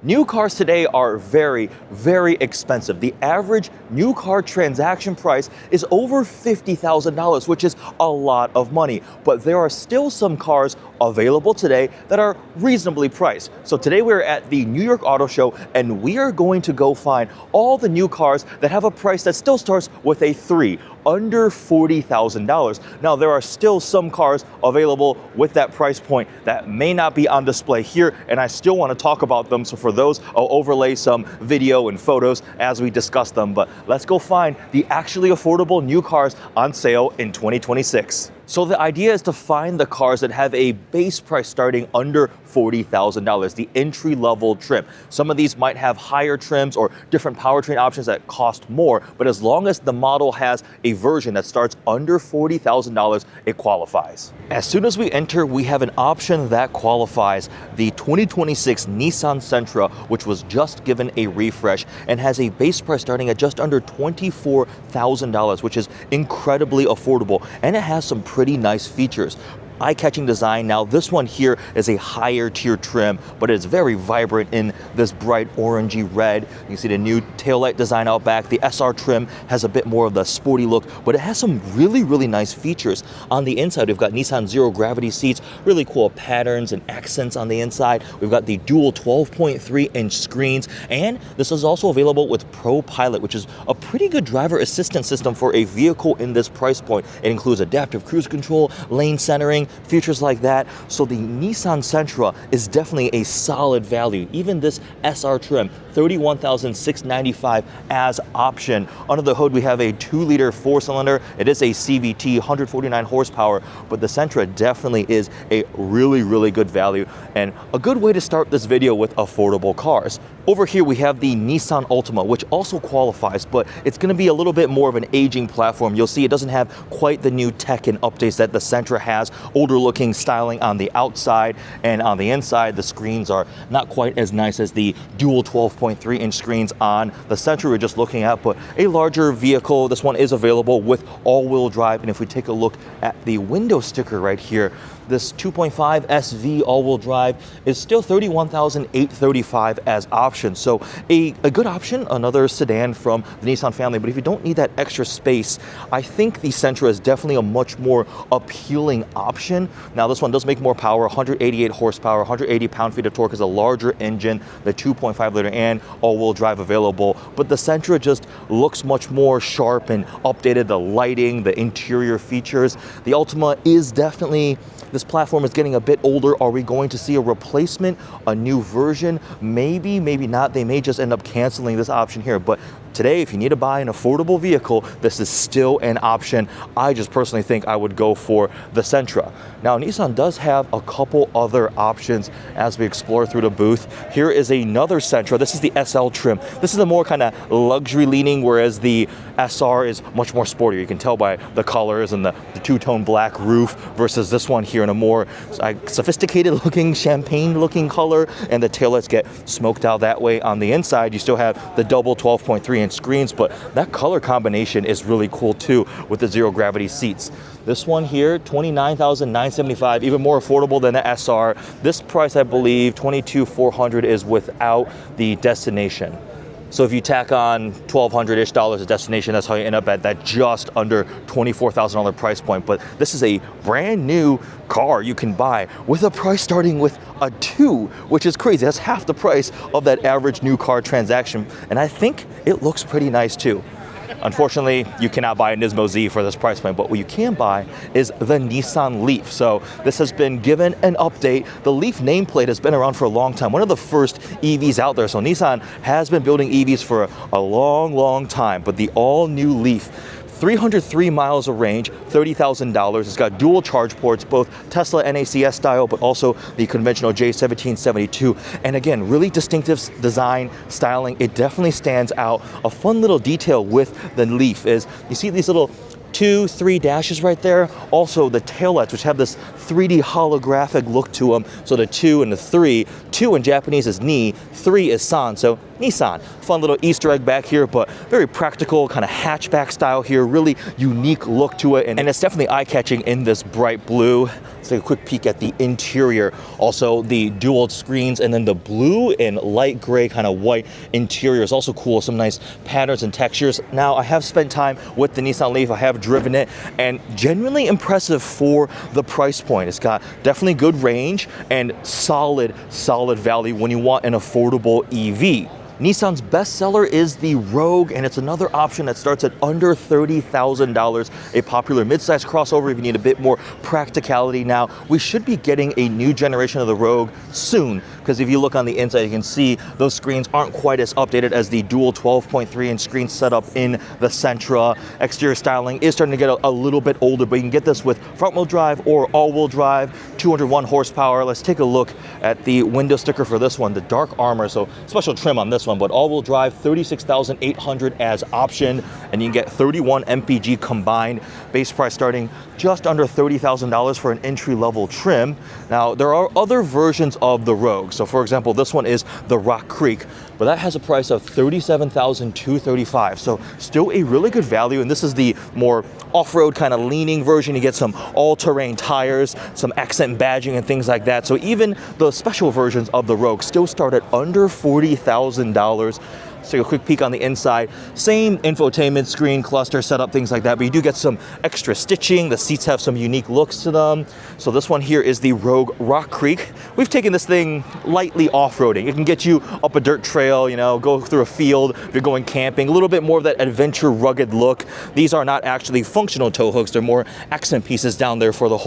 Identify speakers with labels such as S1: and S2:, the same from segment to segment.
S1: New cars today are very, very expensive. The average new car transaction price is over $50,000, which is a lot of money. But there are still some cars available today that are reasonably priced. So today we're at the New York Auto Show and we are going to go find all the new cars that have a price that still starts with a 3, under $40,000. Now there are still some cars available with that price point that may not be on display here, and I still want to talk about them. So for those, I'll overlay some video and photos as we discuss them. But let's go find the actually affordable new cars on sale in 2026. So the idea is to find the cars that have a base price starting under $40,000, the entry-level trim. Some of these might have higher trims or different powertrain options that cost more, but as long as the model has a version that starts under $40,000, it qualifies. As soon as we enter, we have an option that qualifies, the 2026 Nissan Sentra, which was just given a refresh and has a base price starting at just under $24,000, which is incredibly affordable, and it has some pretty nice features. Eye-catching design. Now this one here is a higher tier trim, but it's very vibrant in this bright orangey red. You can see the new taillight design out back. The SR trim has a bit more of the sporty look, but it has some really nice features. On the inside, we've got Nissan zero gravity seats, really cool patterns and accents on the inside. We've got the dual 12.3-inch screens, and this is also available with Pro Pilot, which is a pretty good driver assistance system for a vehicle in this price point. It includes adaptive cruise control, lane centering, features like that. So the Nissan Sentra is definitely a solid value. Even this SR trim, $31,695 as option. Under the hood, we have a 2-liter 4-cylinder. It is a CVT, 149 horsepower, but the Sentra definitely is a really good value and a good way to start this video with affordable cars. Over here, we have the Nissan Altima, which also qualifies, but it's going to be a little bit more of an aging platform. You'll see it doesn't have quite the new tech and updates that the Sentra has. Older looking styling on the outside, and on the inside, the screens are not quite as nice as the dual 12.3-inch screens on the Sentra we're just looking at, but a larger vehicle. This one is available with all-wheel drive, and if we take a look at the window sticker right here, this 2.5 SV all-wheel drive is still $31,835 as option. So a good option, another sedan from the Nissan family. But if you don't need that extra space, I think the Sentra is definitely a much more appealing option. Now this one does make more power, 188 horsepower, 180 pound-feet of torque, is a larger engine, the 2.5 liter and all-wheel drive available. But the Sentra just looks much more sharp and updated. The lighting, the interior features. The Altima is definitely, this platform is getting a bit older. Are we going to see a replacement, a new version? Maybe, maybe not. They may just end up canceling this option here. But today, if you need to buy an affordable vehicle, this is still an option. I just personally think I would go for the Sentra. Now, Nissan does have a couple other options as we explore through the booth. Here is another Sentra. This is the SL trim. This is a more kind of luxury leaning, whereas the SR is much more sporty. You can tell by the colors and the two-tone black roof versus this one here in a more sophisticated looking, champagne looking color, and the taillights get smoked out that way. On the inside, you still have the double 12.3-inch screens, but that color combination is really cool too with the zero gravity seats. This one here, $29,975, even more affordable than the SR. This price, I believe, $22,400 is without the destination. So if you tack on $1,200-ish a destination, that's how you end up at that just under $24,000 price point. But this is a brand new car you can buy with a price starting with a 2, which is crazy. That's half the price of that average new car transaction. And I think it looks pretty nice too. Unfortunately, you cannot buy a Nismo Z for this price point, but what you can buy is the Nissan Leaf. So this has been given an update. The Leaf nameplate has been around for a long time, one of the first EVs out there. So Nissan has been building EVs for a long time, but the all-new Leaf, 303 miles of range, $30,000. It's got dual charge ports, both Tesla NACS style, but also the conventional J1772. And again, really distinctive design, styling. It definitely stands out. A fun little detail with the Leaf is you see these little 2, 3 dashes right there. Also the taillights, which have this 3D holographic look to them. So the 2 and the 3. 2 in Japanese is ni, 3 is san, so Nissan. Fun little Easter egg back here, but very practical, kind of hatchback style here. Really unique look to it, and it's definitely eye-catching in this bright blue. Let's take a quick peek at the interior. Also, the dual screens, and then the blue and light gray kind of white interior is also cool. Some nice patterns and textures. Now, I have spent time with the Nissan Leaf. I have driven it, and genuinely impressive for the price point. It's got definitely good range and solid value when you want an affordable EV. Nissan's bestseller is the Rogue, and it's another option that starts at under $30,000, a popular midsize crossover if you need a bit more practicality. Now, we should be getting a new generation of the Rogue soon, because if you look on the inside, you can see those screens aren't quite as updated as the dual 12.3-inch screen setup in the Sentra. Exterior styling is starting to get a little bit older, but you can get this with front-wheel drive or all-wheel drive, 201 horsepower. Let's take a look at the window sticker for this one, the dark armor, so special trim on this one, but all-wheel drive, 36,800 as option, and you can get 31 mpg combined. Base price starting just under $30,000 for an entry-level trim. Now, there are other versions of the Rogue. So, for example, this one is the Rock Creek, but that has a price of $37,235. So, still a really good value, and this is the more off-road kind of leaning version. You get some all-terrain tires, some accent badging and things like that. So even the special versions of the Rogue still start at under $40,000. Let's take a quick peek on the inside. Same infotainment screen, cluster setup, things like that, but you do get some extra stitching. The seats have some unique looks to them. So this one here is the Rogue Rock Creek. We've taken this thing lightly off-roading. It can get you up a dirt trail, you know, go through a field if you're going camping, a little bit more of that adventure rugged look. These are not actually functional tow hooks. They're more accent pieces down there for the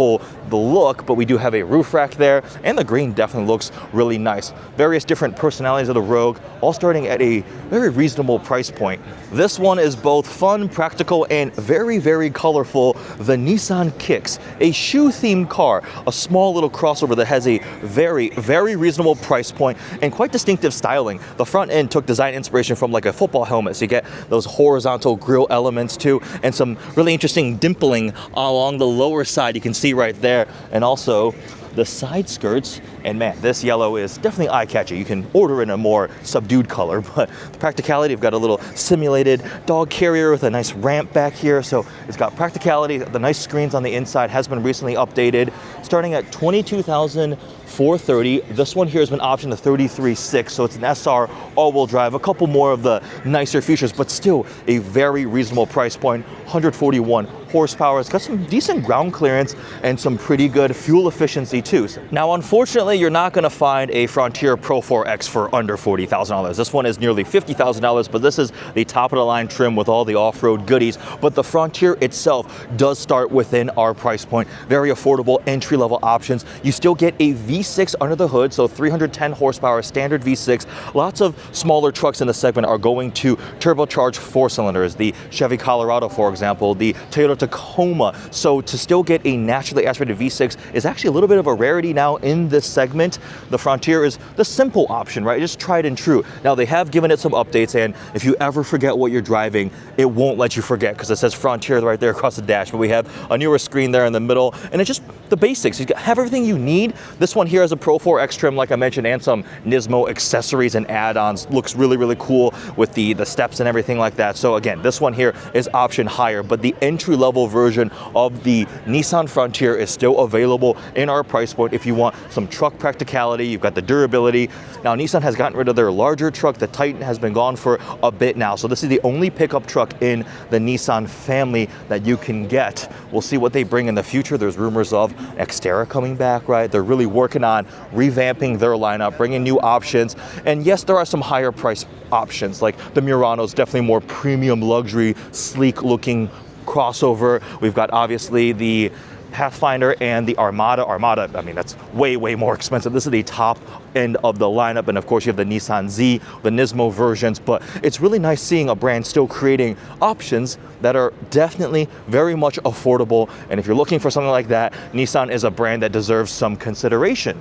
S1: look, but we do have a roof rack there, and the green definitely looks really nice. Various different personalities of the Rogue, all starting at a very reasonable price point. This one is both fun, practical, and very colorful. The Nissan Kicks, a shoe-themed car, a small little crossover that has a very reasonable price point and quite distinctive styling. The front end took design inspiration from like a football helmet, so you get those horizontal grille elements too, and some really interesting dimpling along the lower side you can see right there, and also the side skirts. And man, this yellow is definitely eye-catching. You can order in a more subdued color, but the practicality, you've got a little simulated dog carrier with a nice ramp back here. So it's got practicality. The nice screens on the inside has been recently updated, starting at $22,430. This one here has been optioned to $33,600, so it's an SR all-wheel drive, a couple more of the nicer features, but still a very reasonable price point, 141 horsepower. It's got some decent ground clearance and some pretty good fuel efficiency too. Now, unfortunately, you're not going to find a Frontier Pro 4X for under $40,000. This one is nearly $50,000, but this is the top of the line trim with all the off-road goodies. But the Frontier itself does start within our price point. Very affordable entry-level options. You still get a V6 under the hood, so 310 horsepower standard V6. Lots of smaller trucks in the segment are going to turbocharged four-cylinders. The Chevy Colorado, for example, the Toyota Tacoma. So to still get a naturally aspirated V6 is actually a little bit of a rarity now in this segment. The Frontier is the simple option, right? Just tried and true. Now, they have given it some updates, and if you ever forget what you're driving, it won't let you forget because it says Frontier right there across the dash. But we have a newer screen there in the middle, and it's just the basics. You have everything you need. This one here has a Pro 4X trim, like I mentioned, and some Nismo accessories and add-ons. Looks really cool with the steps and everything like that. So again, this one here is option higher, but the entry-level version of the Nissan Frontier is still available in our price point if you want some truck practicality. You've got the durability. Now, Nissan has gotten rid of their larger truck. The Titan has been gone for a bit now, so this is the only pickup truck in the Nissan family that you can get. We'll see what they bring in the future. There's rumors of Xterra coming back, right? They're really working on revamping their lineup, bringing new options. And yes, there are some higher price options, like the Murano's definitely more premium luxury, sleek looking crossover. We've got obviously the Pathfinder and the Armada. Armada, I mean, that's way more expensive. This is the top end of the lineup, and of course you have the Nissan Z, the Nismo versions, but it's really nice seeing a brand still creating options that are definitely very much affordable, and if you're looking for something like that, Nissan is a brand that deserves some consideration.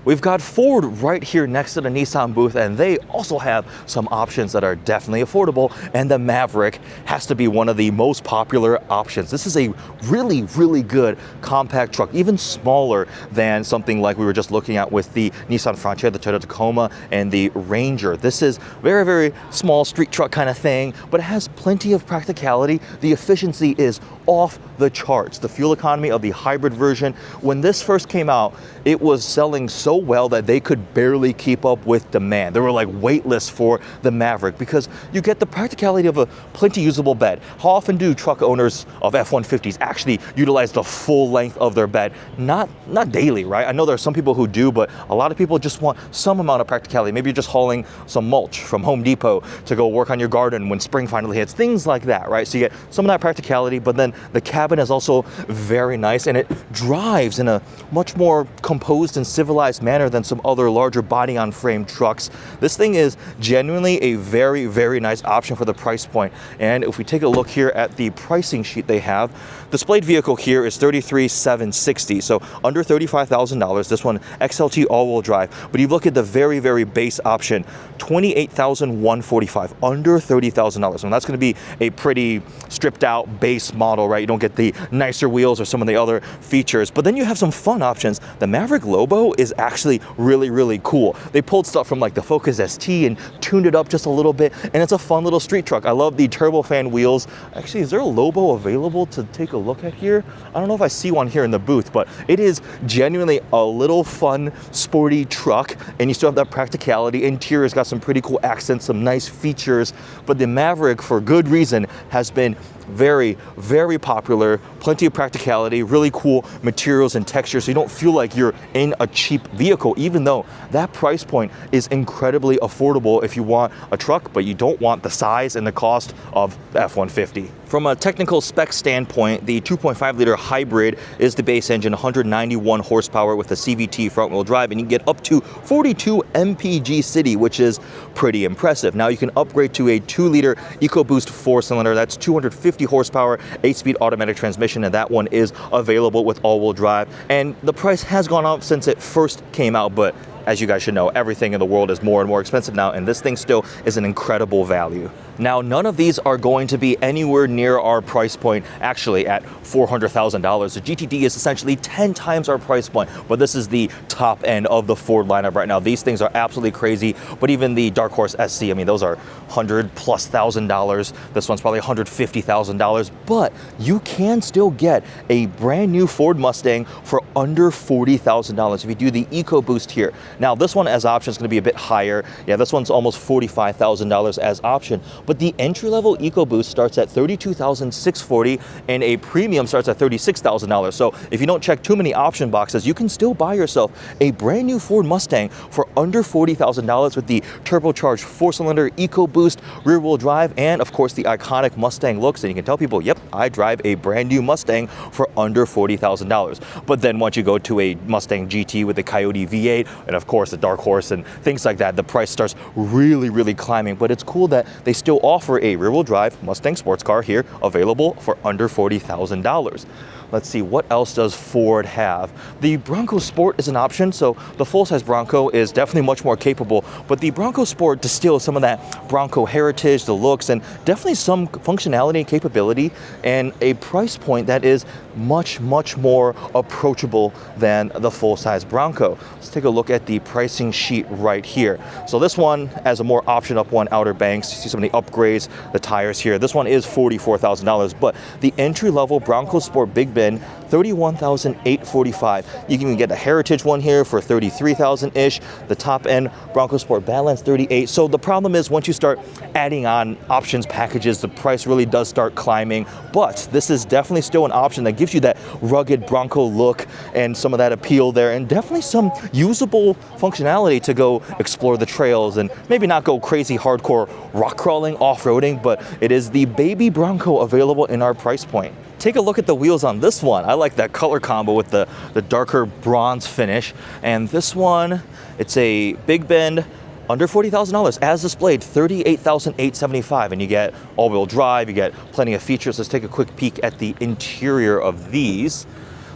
S1: We've got Ford right here next to the Nissan booth, and they also have some options that are definitely affordable, and the Maverick has to be one of the most popular options. This is a really, really good compact truck, even smaller than something like we were just looking at with the Nissan Frontier, the Toyota Tacoma, and the Ranger. This is very, very small street truck kind of thing, but it has plenty of practicality. The efficiency is off the charts. The fuel economy of the hybrid version, when this first came out, it was selling so well that they could barely keep up with demand. There were like wait lists for the Maverick because you get the practicality of a plenty usable bed. How often do truck owners of F-150s actually utilize the full length of their bed? Not daily, right? I know there are some people who do, but a lot of people just want some amount of practicality. Maybe you're just hauling some mulch from Home Depot to go work on your garden when spring finally hits, things like that, right? So you get some of that practicality, but then the cabin is also very nice, and it drives in a much more composed and civilized manner than some other larger body on frame trucks. This thing is genuinely a very, very nice option for the price point. And if we take a look here at the pricing sheet they have, displayed vehicle here is $33,760, so under $35,000. This one XLT all-wheel drive. But you look at the very, very base option, $28,145, under $30,000. And that's going to be a pretty stripped out base model, right? You don't get the nicer wheels or some of the other features. But then you have some fun options. The Maverick Lobo is actually really, really cool. They pulled stuff from like the Focus ST and tuned it up just a little bit, and it's a fun little street truck. I love the turbofan wheels. Actually, is there a Lobo available to take a look at here? I don't know if I see one here in the booth, but it is genuinely a little fun, sporty truck, and you still have that practicality. Interior's got some pretty cool accents, some nice features, but the Maverick, for good reason, has been very, very popular. Plenty of practicality, really cool materials and textures, so you don't feel like you're in a cheap vehicle, even though that price point is incredibly affordable if you want a truck, but you don't want the size and the cost of the F-150. From a technical spec standpoint, the 2.5 liter hybrid is the base engine, 191 horsepower with a CVT front-wheel drive, and you can get up to 42 mpg city, which is pretty impressive. Now you can upgrade to a 2-liter EcoBoost 4-cylinder. That's 250 horsepower, 8-speed automatic transmission, and that one is available with all-wheel drive. And the price has gone up since it first came out, but as you guys should know, everything in the world is more and more expensive now, and this thing still is an incredible value. Now, none of these are going to be anywhere near our price point, actually at $400,000. The GTD is essentially 10 times our price point, but this is the top end of the Ford lineup right now. These things are absolutely crazy, but even the Dark Horse SC, I mean, those are $100,000+. This one's probably $150,000, but you can still get a brand new Ford Mustang for under $40,000 if you do the EcoBoost here. Now, this one as option is going to be a bit higher. Yeah, this one's almost $45,000 as option. But the entry-level EcoBoost starts at $32,640, and a premium starts at $36,000. So if you don't check too many option boxes, you can still buy yourself a brand new Ford Mustang for under $40,000 with the turbocharged 4-cylinder EcoBoost rear-wheel drive, and of course the iconic Mustang looks. And you can tell people, yep, I drive a brand new Mustang for under $40,000. But then once you go to a Mustang GT with the Coyote V8, and of course the Dark Horse and things like that, the price starts really, really climbing. But it's cool that they still offer a rear-wheel drive Mustang sports car here available for under $40,000. Let's see, what else does Ford have? The Bronco Sport is an option, so the full-size Bronco is definitely much more capable, but the Bronco Sport distills some of that Bronco heritage, the looks, and definitely some functionality and capability, and a price point that is much, much more approachable than the full-size Bronco. Let's take a look at the pricing sheet right here. So this one has a more option up one, Outer Banks. You see some of the upgrades, the tires here. This one is $44,000, but the entry-level Bronco Sport Big Bend, $31,845. You can even get the Heritage one here for $33,000-ish. The top end Bronco Sport Badlands, $38,000. So the problem is once you start adding on options packages, the price really does start climbing. But this is definitely still an option that gives you that rugged Bronco look and some of that appeal there, and definitely some usable functionality to go explore the trails and maybe not go crazy hardcore rock crawling, off-roading, but it is the baby Bronco available in our price point. Take a look at the wheels on this one. I like that color combo with the darker bronze finish. And this one, it's a Big Bend, under $40,000 as displayed, $38,875, and you get all-wheel drive, you get plenty of features. Let's take a quick peek at the interior of these.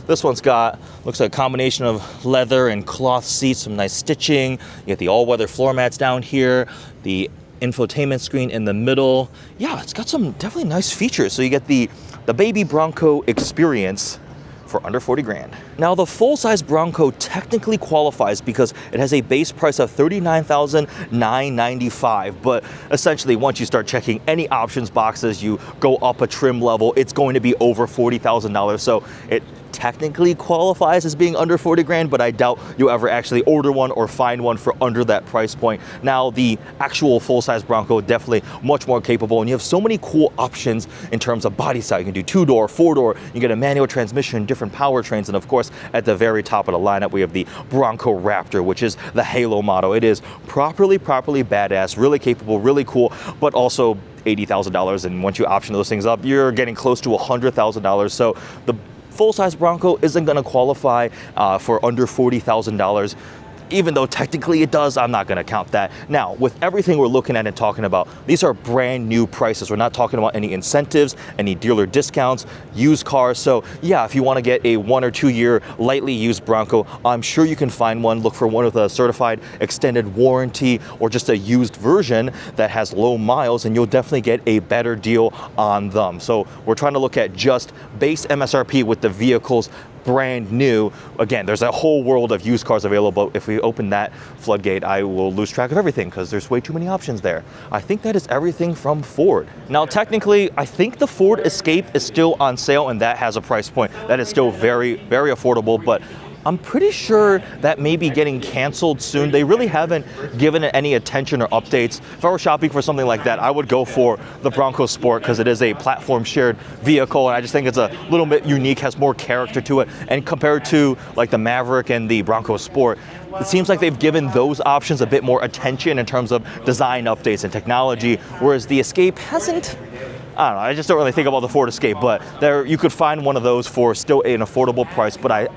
S1: This one's got, looks like a combination of leather and cloth seats, some nice stitching. You get the all-weather floor mats down here, the infotainment screen in the middle. Yeah, it's got some definitely nice features. So you get the baby Bronco experience for under 40 grand. Now the full-size Bronco technically qualifies because it has a base price of $39,995, but essentially once you start checking any options boxes, you go up a trim level, it's going to be over $40,000. So it technically qualifies as being under 40 grand, but I doubt you ever actually order one or find one for under that price point. Now the actual full-size Bronco, definitely much more capable, and you have so many cool options in terms of body style. You can do 2-door, 4-door, you get a manual transmission, different powertrains, and of course at the very top of the lineup we have the Bronco Raptor, which is the Halo model. It is properly badass, really capable, really cool, but also $80,000, and once you option those things up, you're getting close to $100,000. So the full-size Bronco isn't going to qualify for under $40,000. Even though technically it does, I'm not going to count that. Now, with everything we're looking at and talking about, these are brand new prices. We're not talking about any incentives, any dealer discounts, used cars. So yeah, if you want to get a 1 or 2 year lightly used Bronco, I'm sure you can find one. Look for one with a certified extended warranty or just a used version that has low miles, and you'll definitely get a better deal on them. So we're trying to look at just base MSRP with the vehicles brand new. Again, there's a whole world of used cars available. If we open that floodgate, I will lose track of everything because there's way too many options there. I think that is everything from Ford. Now, technically, I think the Ford Escape is still on sale, and that has a price point that is still very affordable, but I'm pretty sure that may be getting canceled soon. They really haven't given it any attention or updates. If I were shopping for something like that, I would go for the Bronco Sport because it is a platform shared vehicle, and I just think it's a little bit unique, has more character to it. And compared to like the Maverick and the Bronco Sport, it seems like they've given those options a bit more attention in terms of design updates and technology, whereas the Escape hasn't. I don't know, I just don't really think about the Ford Escape, but there you could find one of those for still an affordable price, but I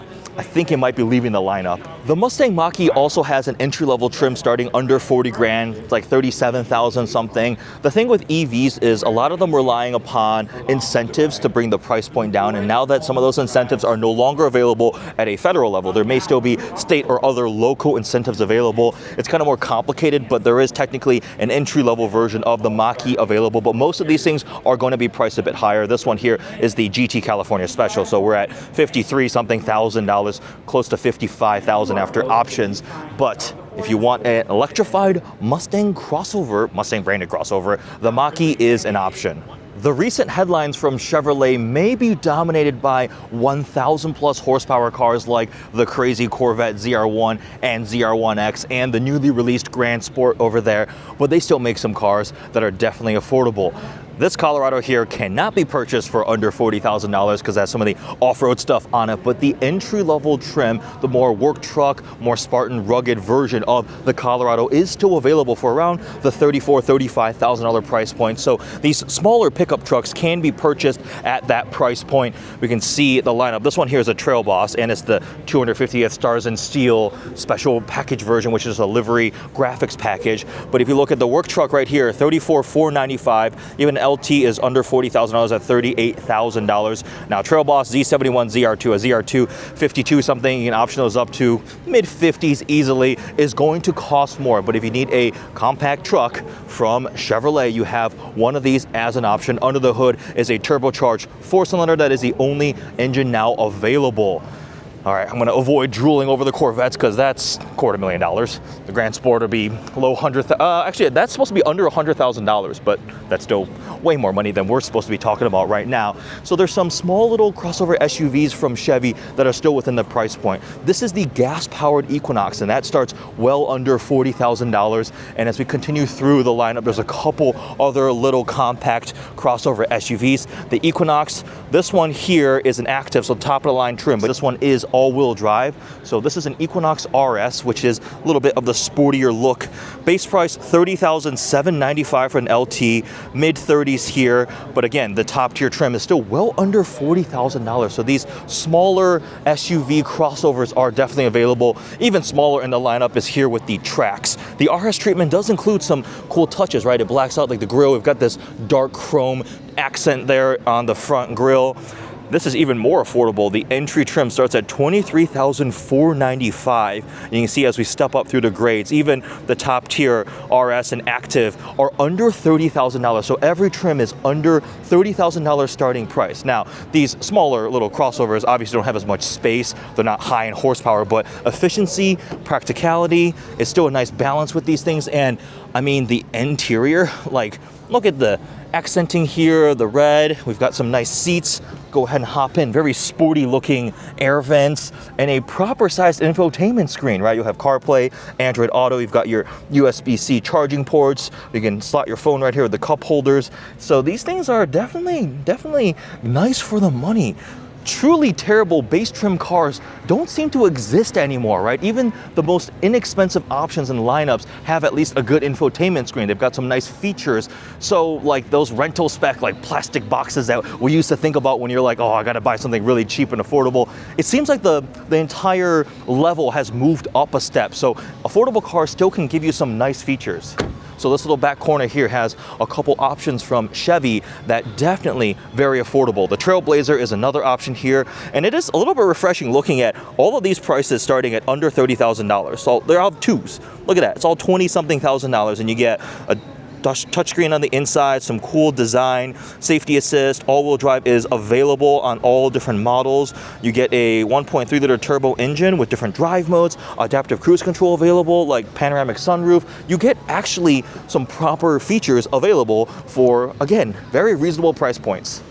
S1: think it might be leaving the lineup. The Mustang Mach-E also has an entry-level trim starting under 40 grand, it's like 37,000 something. The thing with EVs is a lot of them relying upon incentives to bring the price point down, and now that some of those incentives are no longer available at a federal level, there may still be state or other local incentives available. It's kind of more complicated, but there is technically an entry-level version of the Mach-E available, but most of these things are going to be priced a bit higher. This one here is the GT California Special, so we're at 53 something thousand dollars, close to 55,000 after options. But if you want an electrified Mustang crossover, Mustang branded crossover, the Mach-E is an option. The recent headlines from Chevrolet may be dominated by 1,000 plus horsepower cars like the crazy Corvette ZR1 and ZR1X and the newly released Grand Sport over there, but they still make some cars that are definitely affordable. This Colorado here cannot be purchased for under $40,000 because it has some of the off-road stuff on it, but the entry-level trim, the more work truck, more Spartan rugged version of the Colorado is still available for around the $34,000, $35,000 price point. So these smaller pickup trucks can be purchased at that price point. We can see the lineup. This one here is a Trail Boss, and it's the 250th Stars and Steel special package version, which is a livery graphics package. But if you look at the work truck right here, $34,495, even LT is under $40,000 at $38,000. Now Trail Boss Z71 ZR2, a ZR2 52 something, you can option those up to mid 50s easily, is going to cost more. But if you need a compact truck from Chevrolet, you have one of these as an option. Under the hood is a turbocharged 4-cylinder that is the only engine now available. All right, I'm going to avoid drooling over the Corvettes because that's $250,000. The Grand Sport will be low actually, that's supposed to be under $100,000, but that's still way more money than we're supposed to be talking about right now. So there's some small little crossover SUVs from Chevy that are still within the price point. This is the gas-powered Equinox, and that starts well under $40,000. And as we continue through the lineup, there's a couple other little compact crossover SUVs. The Equinox, this one here is an active, so top of the line trim, but this one is all-wheel drive. So this is an Equinox RS, which is a little bit of the sportier look. Base price $30,795 for an LT, mid 30s here, but again, the top tier trim is still well under $40,000. So these smaller SUV crossovers are definitely available. Even smaller in the lineup is here with the Trax. The RS treatment does include some cool touches, right? It blacks out like the grille. We've got this dark chrome accent there on the front grille. This is even more affordable. The entry trim starts at $23,495. You can see as we step up through the grades, even the top tier RS and Active are under $30,000. So every trim is under $30,000 starting price. Now, these smaller little crossovers obviously don't have as much space. They're not high in horsepower, but efficiency, practicality is still a nice balance with these things. And I mean, the interior, like, look at the accenting here, the red. We've got some nice seats. Go ahead and hop in. Very sporty looking air vents and a proper sized infotainment screen, right? You'll have CarPlay, Android Auto. You've got your USB-C charging ports. You can slot your phone right here with the cup holders. So these things are definitely nice for the money. Truly terrible base trim cars don't seem to exist anymore, right? Even the most inexpensive options and lineups have at least a good infotainment screen. They've got some nice features. So like those rental spec, like plastic boxes that we used to think about when you're like, oh, I gotta buy something really cheap and affordable. It seems like the entire level has moved up a step. So affordable cars still can give you some nice features. So this little back corner here has a couple options from Chevy that definitely very affordable. The Trailblazer is another option here, and it is a little bit refreshing looking at all of these prices starting at under $30,000. So they're all twos. Look at that, it's all 20-something thousand dollars, and you get a touchscreen on the inside, some cool design, safety assist, all-wheel drive is available on all different models. You get a 1.3 liter turbo engine with different drive modes, adaptive cruise control available, like panoramic sunroof. You get actually some proper features available for, again, very reasonable price points.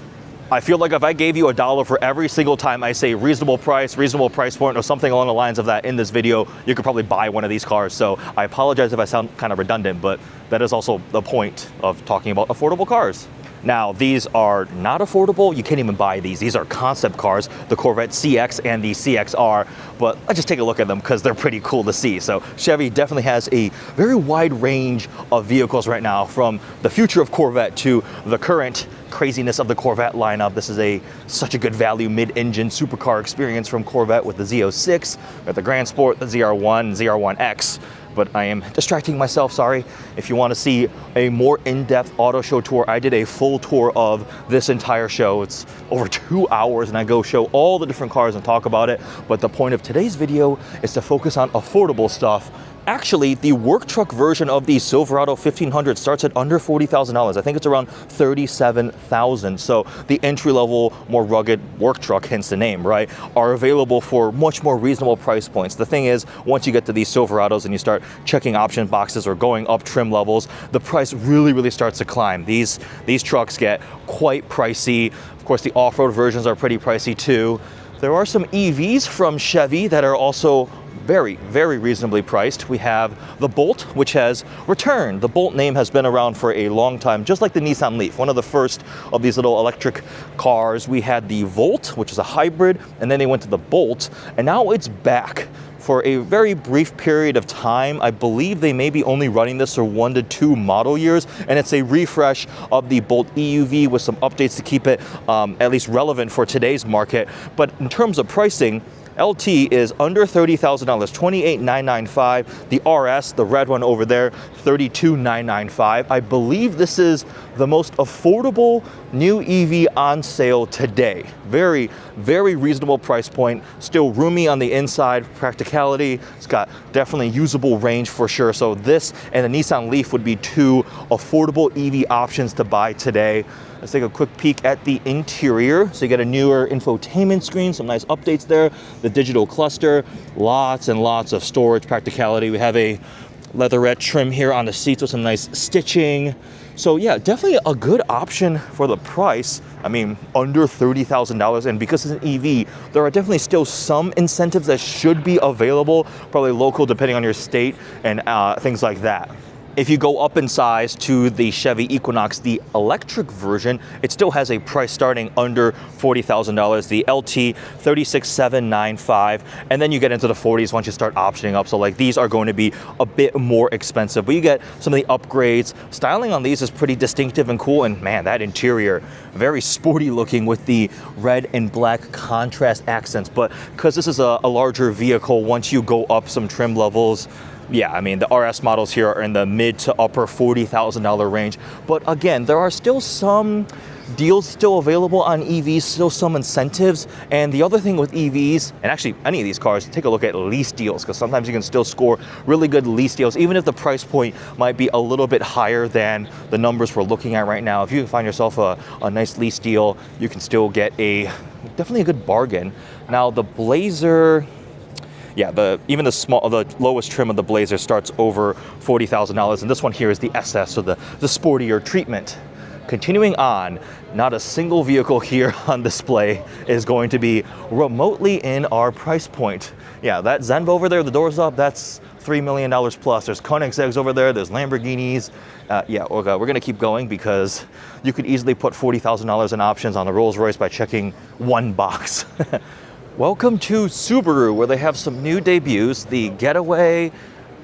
S1: I feel like if I gave you $1 for every single time I say reasonable price point, or something along the lines of that in this video, you could probably buy one of these cars. So I apologize if I sound kind of redundant, but that is also the point of talking about affordable cars. Now, these are not affordable. You can't even buy these. These are concept cars, the Corvette CX and the CXR, but let's just take a look at them because they're pretty cool to see. So Chevy definitely has a very wide range of vehicles right now, from the future of Corvette to the current craziness of the Corvette lineup. This is such a good value mid-engine supercar experience from Corvette with the Z06, with the Grand Sport, the ZR1, ZR1X. But I am distracting myself, sorry. If you want to see a more in-depth auto show tour, I did a full tour of this entire show. It's over 2 hours, and I go show all the different cars and talk about it. But the point of today's video is to focus on affordable stuff. Actually, the work truck version of the Silverado 1500 starts at under $40,000. I think it's around $37,000. So the entry-level, more rugged work truck, hence the name, right, are available for much more reasonable price points. The thing is, once you get to these Silverados and you start checking option boxes or going up trim levels, the price really starts to climb. These trucks get quite pricey. Of course, the off-road versions are pretty pricey too. There are some EVs from Chevy that are also very reasonably priced. We have the Bolt, which has returned. The Bolt name has been around for a long time, just like the Nissan Leaf, one of the first of these little electric cars. We had the Volt, which is a hybrid, and then they went to the Bolt, and now it's back for a very brief period of time. I believe they may be only running this for 1 to 2 model years, and it's a refresh of the Bolt EUV with some updates to keep it at least relevant for today's market. But in terms of pricing, LT is under $30,000, $28,995. The RS, the red one over there, $32,995. I believe this is the most affordable new EV on sale today. Very reasonable price point. Still roomy on the inside, practicality. It's got definitely usable range for sure. So this and the Nissan Leaf would be 2 affordable EV options to buy today. Let's take a quick peek at the interior. So you get a newer infotainment screen, some nice updates there. The digital cluster, lots and lots of storage practicality. We have a leatherette trim here on the seats with some nice stitching. So yeah, definitely a good option for the price. I mean, under $30,000, and because it's an EV, there are definitely still some incentives that should be available, probably local depending on your state and things like that. If you go up in size to the Chevy Equinox, the electric version, it still has a price starting under $40,000. The LT, $36,795, and then you get into the 40s once you start optioning up. So like these are going to be a bit more expensive, but you get some of the upgrades. Styling on these is pretty distinctive and cool, and man, that interior, very sporty looking with the red and black contrast accents. But because this is a larger vehicle, once you go up some trim levels, Yeah, I mean, the RS models here are in the mid to upper $40,000 range. But again, there are still some deals still available on EVs, still some incentives. And the other thing with EVs, and actually any of these cars, take a look at lease deals, because sometimes you can still score really good lease deals, even if the price point might be a little bit higher than the numbers we're looking at right now. If you find yourself a nice lease deal, you can still get definitely a good bargain. Now the Blazer, yeah, the lowest trim of the Blazer starts over $40,000, and this one here is the SS, so the sportier treatment. Continuing on, not a single vehicle here on display is going to be remotely in our price point. Yeah, that Zenva over there, the door's up, that's $3 million plus. There's Koenigsegg's over there, there's Lamborghinis. Yeah, okay, we're gonna keep going because you could easily put $40,000 in options on the Rolls Royce by checking one box. Welcome to Subaru, where they have some new debuts, the Getaway,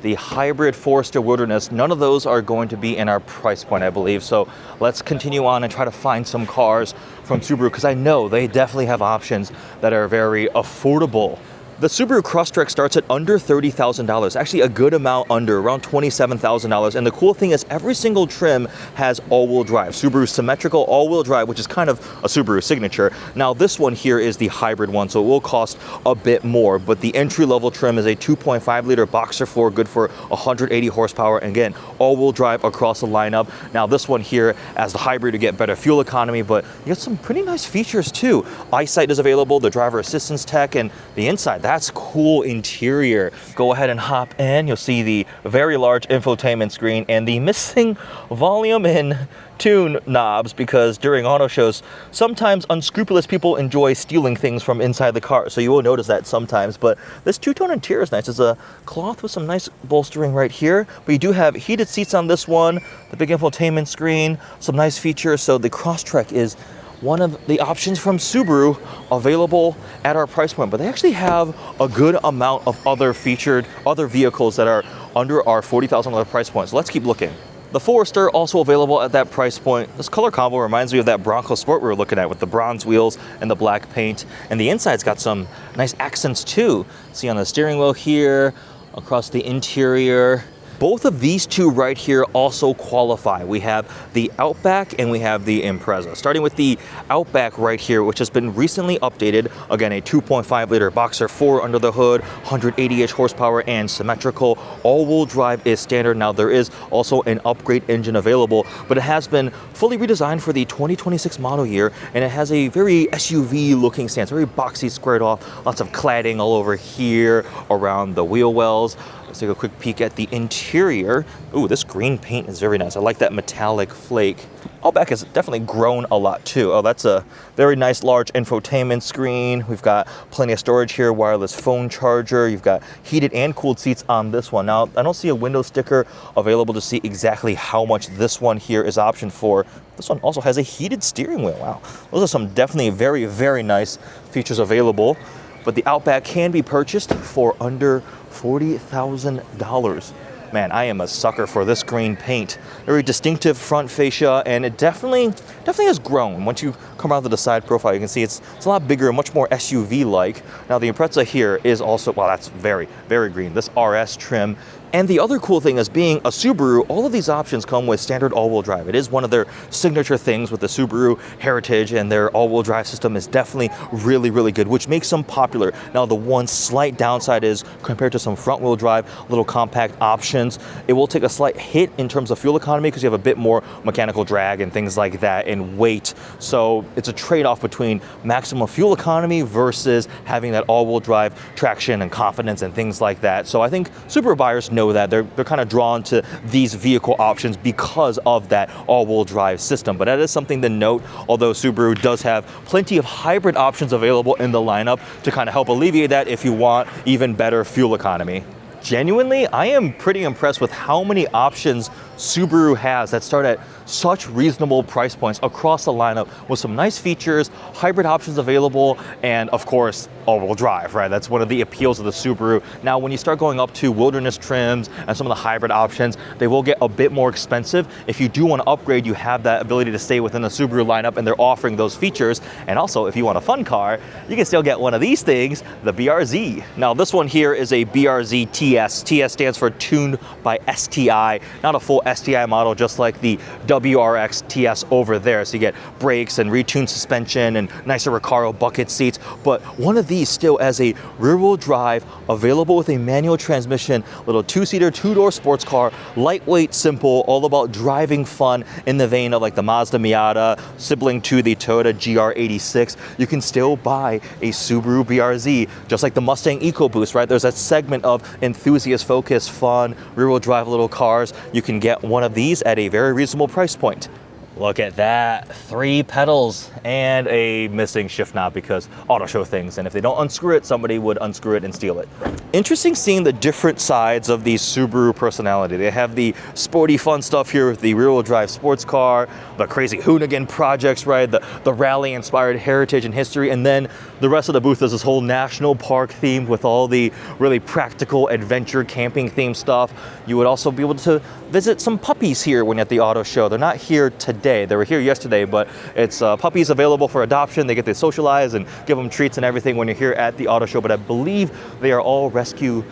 S1: the hybrid Forester Wilderness. None of those are going to be in our price point, I believe. So let's continue on and try to find some cars from Subaru, because I know they definitely have options that are very affordable. The Subaru Crosstrek starts at under $30,000, actually a good amount under, around $27,000. And the cool thing is every single trim has all-wheel drive. Subaru symmetrical all-wheel drive, which is kind of a Subaru signature. Now this one here is the hybrid one, so it will cost a bit more, but the entry-level trim is a 2.5 liter Boxer 4, good for 180 horsepower. And again, all-wheel drive across the lineup. Now this one here, as the hybrid, you get better fuel economy, but you get some pretty nice features too. EyeSight is available, the driver assistance tech, and the inside, that's cool interior. Go ahead and hop in. You'll see the very large infotainment screen and the missing volume and tune knobs, because during auto shows, sometimes unscrupulous people enjoy stealing things from inside the car. So you will notice that sometimes, but this two-tone interior is nice. It's a cloth with some nice bolstering right here, but you do have heated seats on this one, the big infotainment screen, some nice features. So the Crosstrek is one of the options from Subaru available at our price point, but they actually have a good amount of other vehicles that are under our $40,000 price point. So let's keep looking. The Forester also available at that price point. This color combo reminds me of that Bronco Sport we were looking at with the bronze wheels and the black paint. And the inside's got some nice accents too. See on the steering wheel here, across the interior. Both of these two right here also qualify. We have the Outback and we have the Impreza. Starting with the Outback right here, which has been recently updated. Again, a 2.5 liter Boxer 4 under the hood, 180-inch horsepower and symmetrical. All-wheel drive is standard. Now there is also an upgrade engine available, but it has been fully redesigned for the 2026 model year, and it has a very SUV looking stance, very boxy, squared off, lots of cladding all over here around the wheel wells. Let's take a quick peek at the interior. Ooh, this green paint is very nice. I like that metallic flake. Outback has definitely grown a lot too. Oh, that's a very nice large infotainment screen. We've got plenty of storage here, wireless phone charger. You've got heated and cooled seats on this one. Now, I don't see a window sticker available to see exactly how much this one here is optioned for. This one also has a heated steering wheel. Wow, those are some definitely very, very nice features available. But the Outback can be purchased for under $40,000. Man, I am a sucker for this green paint. Very distinctive front fascia, and it definitely has grown. Once you come out of the side profile, you can see it's a lot bigger and much more SUV-like. Now the Impreza here is also, well, that's very, very green. This RS trim. And the other cool thing is, being a Subaru, all of these options come with standard all-wheel drive. It is one of their signature things with the Subaru heritage, and their all-wheel drive system is definitely really, really good, which makes them popular. Now, the one slight downside is, compared to some front-wheel drive, little compact options, it will take a slight hit in terms of fuel economy because you have a bit more mechanical drag and things like that, and weight. So it's a trade-off between maximum fuel economy versus having that all-wheel drive traction and confidence and things like that. So I think Subaru buyers know that they're kind of drawn to these vehicle options because of that all-wheel drive system. But that is something to note, although Subaru does have plenty of hybrid options available in the lineup to kind of help alleviate that if you want even better fuel economy. Genuinely, I am pretty impressed with how many options Subaru has that start at such reasonable price points across the lineup with some nice features, hybrid options available, and of course, all-wheel drive, right? That's one of the appeals of the Subaru. Now, when you start going up to wilderness trims and some of the hybrid options, they will get a bit more expensive. If you do want to upgrade, you have that ability to stay within the Subaru lineup, and they're offering those features. And also, if you want a fun car, you can still get one of these things, the BRZ. Now, this one here is a BRZ TS. TS stands for Tuned by STI, not a full STI model, just like the WRX TS over there. So you get brakes and retuned suspension and nicer Recaro bucket seats. But one of these still as a rear-wheel drive, available with a manual transmission, little two-seater, two-door sports car, lightweight, simple, all about driving fun in the vein of like the Mazda Miata, sibling to the Toyota GR86. You can still buy a Subaru BRZ, just like the Mustang EcoBoost, right? There's a segment of enthusiast-focused, fun, rear-wheel drive little cars. You can get one of these at a very reasonable price point. Look at that, 3 pedals and a missing shift knob because auto show things, and if they don't unscrew it, somebody would unscrew it and steal it. Interesting seeing the different sides of the Subaru personality. They have the sporty fun stuff here with the rear-wheel drive sports car, the crazy hoonigan projects, right? The rally-inspired heritage and history, and then the rest of the booth is this whole national park theme with all the really practical adventure camping theme stuff. You would also be able to visit some puppies here when you're at the auto show. They're not here today. They were here yesterday, but it's puppies available for adoption. They get to socialize and give them treats and everything when you're here at the auto show, but I believe they are all rescue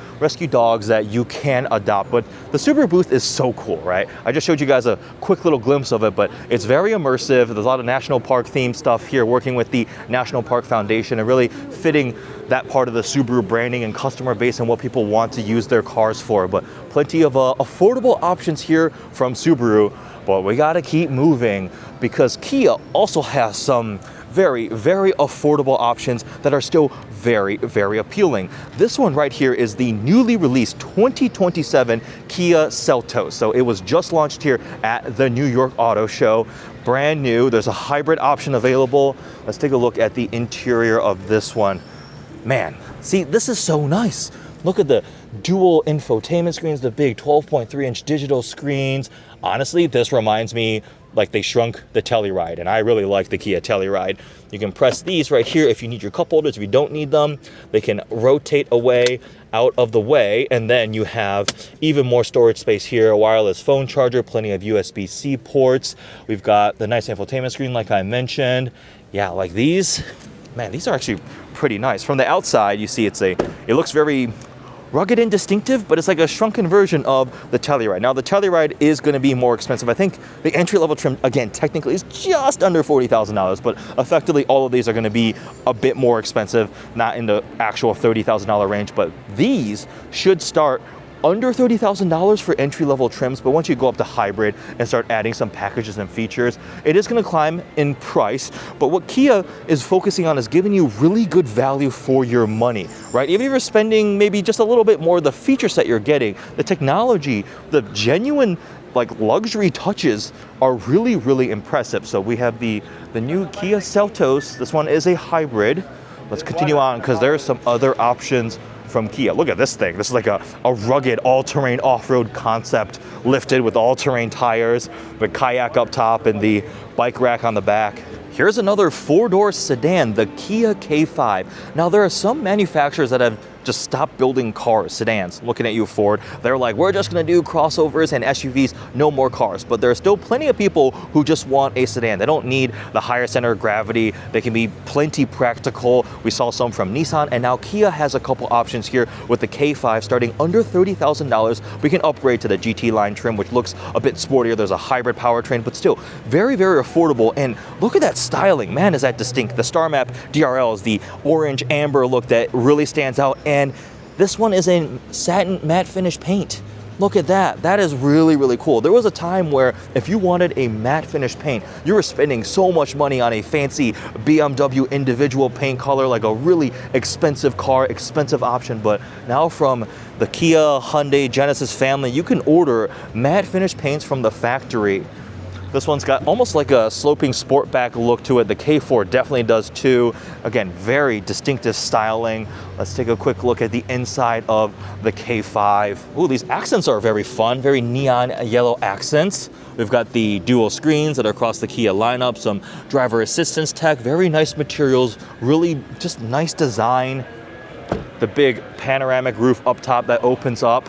S1: dogs that you can adopt. But the Subaru booth is so cool, right? I just showed you guys a quick little glimpse of it, but it's very immersive. There's a lot of national park themed stuff here, working with the National Park Foundation and really fitting that part of the Subaru branding and customer base and what people want to use their cars for. But plenty of affordable options here from Subaru. But we gotta keep moving because Kia also has some very, very affordable options that are still very, very appealing. This one right here is the newly released 2027 Kia Seltos. So it was just launched here at the New York Auto Show. Brand new. There's a hybrid option available. Let's take a look at the interior of this one. Man, see, this is so nice. Look at the dual infotainment screens, the big 12.3-inch digital screens. Honestly, this reminds me like they shrunk the Telluride, and I really like the Kia Telluride. You can press these right here if you need your cup holders. If you don't need them, they can rotate away out of the way, and then you have even more storage space here, a wireless phone charger, plenty of USB-C ports. We've got the nice infotainment screen like I mentioned. Yeah, like these, man, these are actually pretty nice. From the outside, you see it looks very rugged and distinctive, but it's like a shrunken version of the Telluride. Now, the Telluride is going to be more expensive. I think the entry-level trim, again, technically is just under $40,000, but effectively all of these are going to be a bit more expensive, not in the actual $30,000 range, but these should start under $30,000 for entry-level trims, but once you go up to hybrid and start adding some packages and features, it is going to climb in price. But what Kia is focusing on is giving you really good value for your money, right? Even if you're spending maybe just a little bit more, the feature set you're getting, the technology, the genuine like luxury touches are really, really impressive. So we have the new Kia Seltos. This one is a hybrid. Let's continue on because there are some other options from Kia. Look at this thing. This is like a rugged all-terrain off-road concept, lifted with all-terrain tires, the kayak up top and the bike rack on the back. Here's another 4-door sedan, the Kia K5. Now, there are some manufacturers that have just stopped building cars, sedans. Looking at you, Ford. They're like, we're just gonna do crossovers and SUVs, no more cars. But there are still plenty of people who just want a sedan. They don't need the higher center of gravity. They can be plenty practical. We saw some from Nissan, and now Kia has a couple options here with the K5 starting under $30,000. We can upgrade to the GT line trim, which looks a bit sportier. There's a hybrid powertrain, but still very, very affordable. And look at that styling, man, is that distinct. The Star Map DRL is the orange amber look that really stands out. And this one is in satin matte finish paint. Look at that. That is really, really cool. There was a time where if you wanted a matte finish paint, you were spending so much money on a fancy BMW individual paint color, like a really expensive car, expensive option. But now from the Kia, Hyundai, Genesis family, you can order matte finish paints from the factory This one's got almost like a sloping sportback look to it. The K4 definitely does too. Again, very distinctive styling. Let's take a quick look at the inside of the K5. Ooh, these accents are very fun, very neon yellow accents. We've got the dual screens that are across the Kia lineup, some driver assistance tech, very nice materials, really just nice design. The big panoramic roof up top that opens up.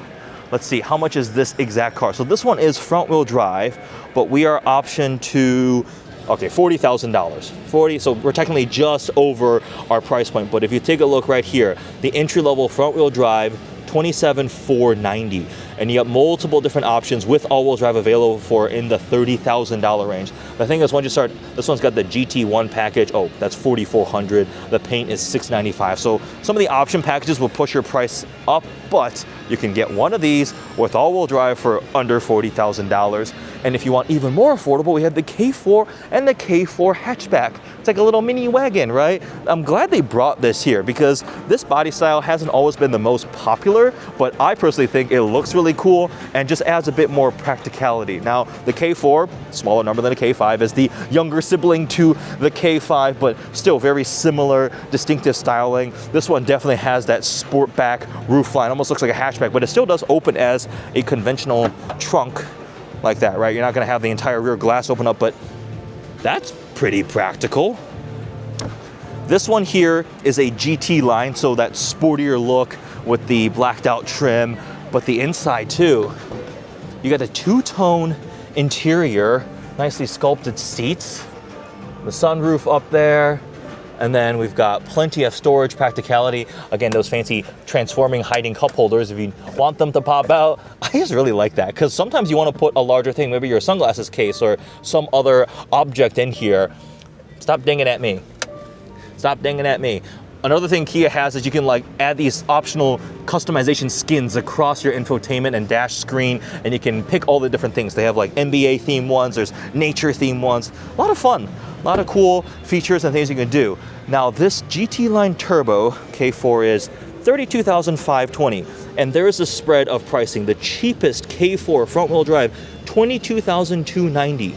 S1: Let's see, how much is this exact car? So this one is front wheel drive, but we are optioned to, okay, $40,000. 40, so we're technically just over our price point. But if you take a look right here, the entry level front wheel drive, $27,490, and you have multiple different options with all-wheel drive available for in the $30,000 range. The thing is, once you start, this one's got the GT1 package. Oh, that's $4,400. The paint is $695. So some of the option packages will push your price up, but you can get one of these with all-wheel drive for under $40,000. And if you want even more affordable, we have the K4 and the K4 hatchback. It's like a little mini wagon, right? I'm glad they brought this here because this body style hasn't always been the most popular, but I personally think it looks really cool and just adds a bit more practicality. Now, the K4, smaller number than a K5, is the younger sibling to the K5, but still very similar, distinctive styling. This one definitely has that sportback roofline, almost looks like a hatchback, but it still does open as a conventional trunk like that, right? You're not gonna have the entire rear glass open up, but that's pretty practical. This one here is a GT line, so that sportier look with the blacked out trim, but the inside too. You got a two-tone interior, nicely sculpted seats, the sunroof up there, and then we've got plenty of storage practicality. Again, those fancy transforming hiding cup holders if you want them to pop out. I just really like that because sometimes you want to put a larger thing, maybe your sunglasses case or some other object in here. Stop dinging at me. Stop dinging at me. Another thing Kia has is you can like add these optional customization skins across your infotainment and dash screen, and you can pick all the different things. They have like NBA themed ones, there's nature themed ones. A lot of fun, a lot of cool features and things you can do. Now this GT Line Turbo K4 is $32,520, and there is a spread of pricing. The cheapest K4 front wheel drive, $22,290.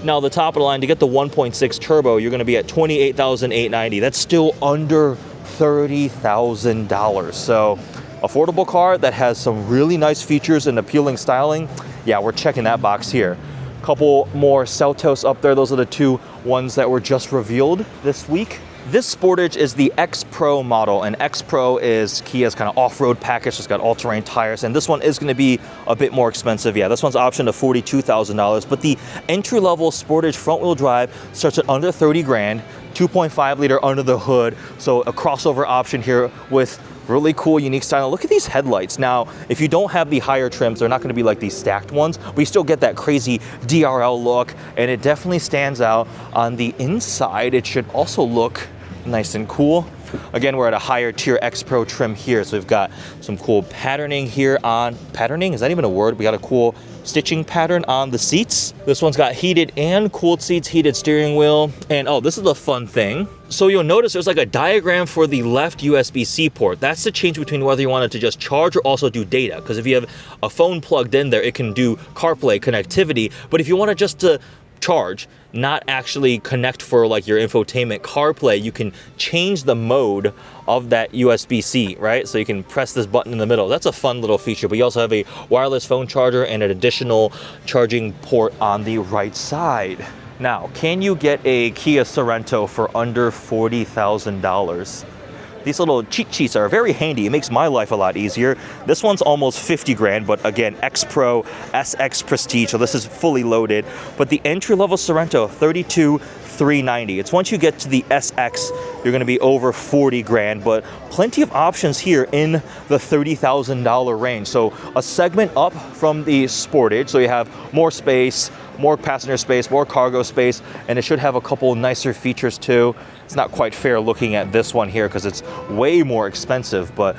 S1: Now the top of the line, to get the 1.6 turbo, you're gonna be at $28,890. That's still under $30,000. So affordable car that has some really nice features and appealing styling. Yeah, we're checking that box here. Couple more Seltos up there. Those are the two ones that were just revealed this week. This Sportage is the X Pro model, and X Pro is Kia's kind of off-road package. It's got all-terrain tires, and this one is going to be a bit more expensive. Yeah, this one's optioned to $42,000, but the entry-level Sportage front-wheel drive starts at under 30 grand, 2.5 liter under the hood, so a crossover option here with really cool, unique style. Look at these headlights. Now, if you don't have the higher trims, they're not going to be like these stacked ones, but you still get that crazy DRL look, and it definitely stands out. On the inside, it should also look nice and cool. Again, we're at a higher tier X Pro trim here, so we've got some cool patterning here on, patterning, is that even a word? We got a cool stitching pattern on the seats. This one's got heated and cooled seats, heated steering wheel, and oh, this is the fun thing. So you'll notice there's like a diagram for the left USB-C port. That's the change between whether you want it to just charge or also do data, because if you have a phone plugged in there, it can do CarPlay connectivity, but if you want it just to charge, not actually connect for like your infotainment CarPlay, you can change the mode of that USB-C, right? So you can press this button in the middle. That's a fun little feature, but you also have a wireless phone charger and an additional charging port on the right side. Now, can you get a Kia Sorento for under $40,000? These little cheat sheets are very handy. It makes my life a lot easier. This one's almost 50 grand, but again, X Pro, SX Prestige, so this is fully loaded. But the entry-level Sorento, $32,390. It's once you get to the SX, you're gonna be over 40 grand, but plenty of options here in the $30,000 range. So a segment up from the Sportage, so you have more space, more passenger space, more cargo space, and it should have a couple nicer features too. It's not quite fair looking at this one here because it's way more expensive, but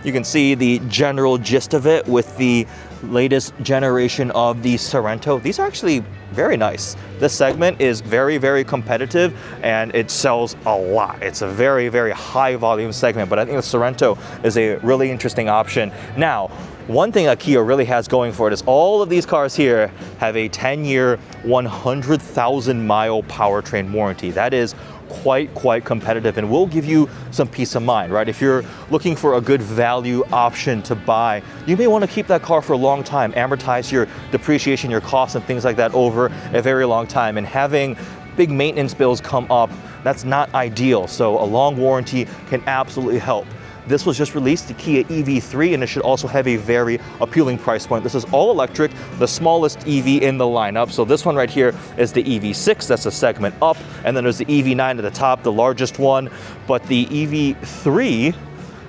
S1: you can see the general gist of it with the latest generation of the Sorento. These are actually very nice. This segment is very, very competitive and it sells a lot. It's a very, very high volume segment, but I think the Sorento is a really interesting option. Now, One thing that Kia really has going for it is all of these cars here have a 10-year, 100,000-mile powertrain warranty. That is quite competitive and will give you some peace of mind, right? If you're looking for a good value option to buy, you may want to keep that car for a long time, amortize your depreciation, your costs and things like that over a very long time. And having big maintenance bills come up, that's not ideal. So a long warranty can absolutely help. This was just released, the Kia EV3, and it should also have a very appealing price point. This is all electric, the smallest EV in the lineup. So this one right here is the EV6, that's a segment up, and then there's the EV9 at the top, the largest one. But the EV3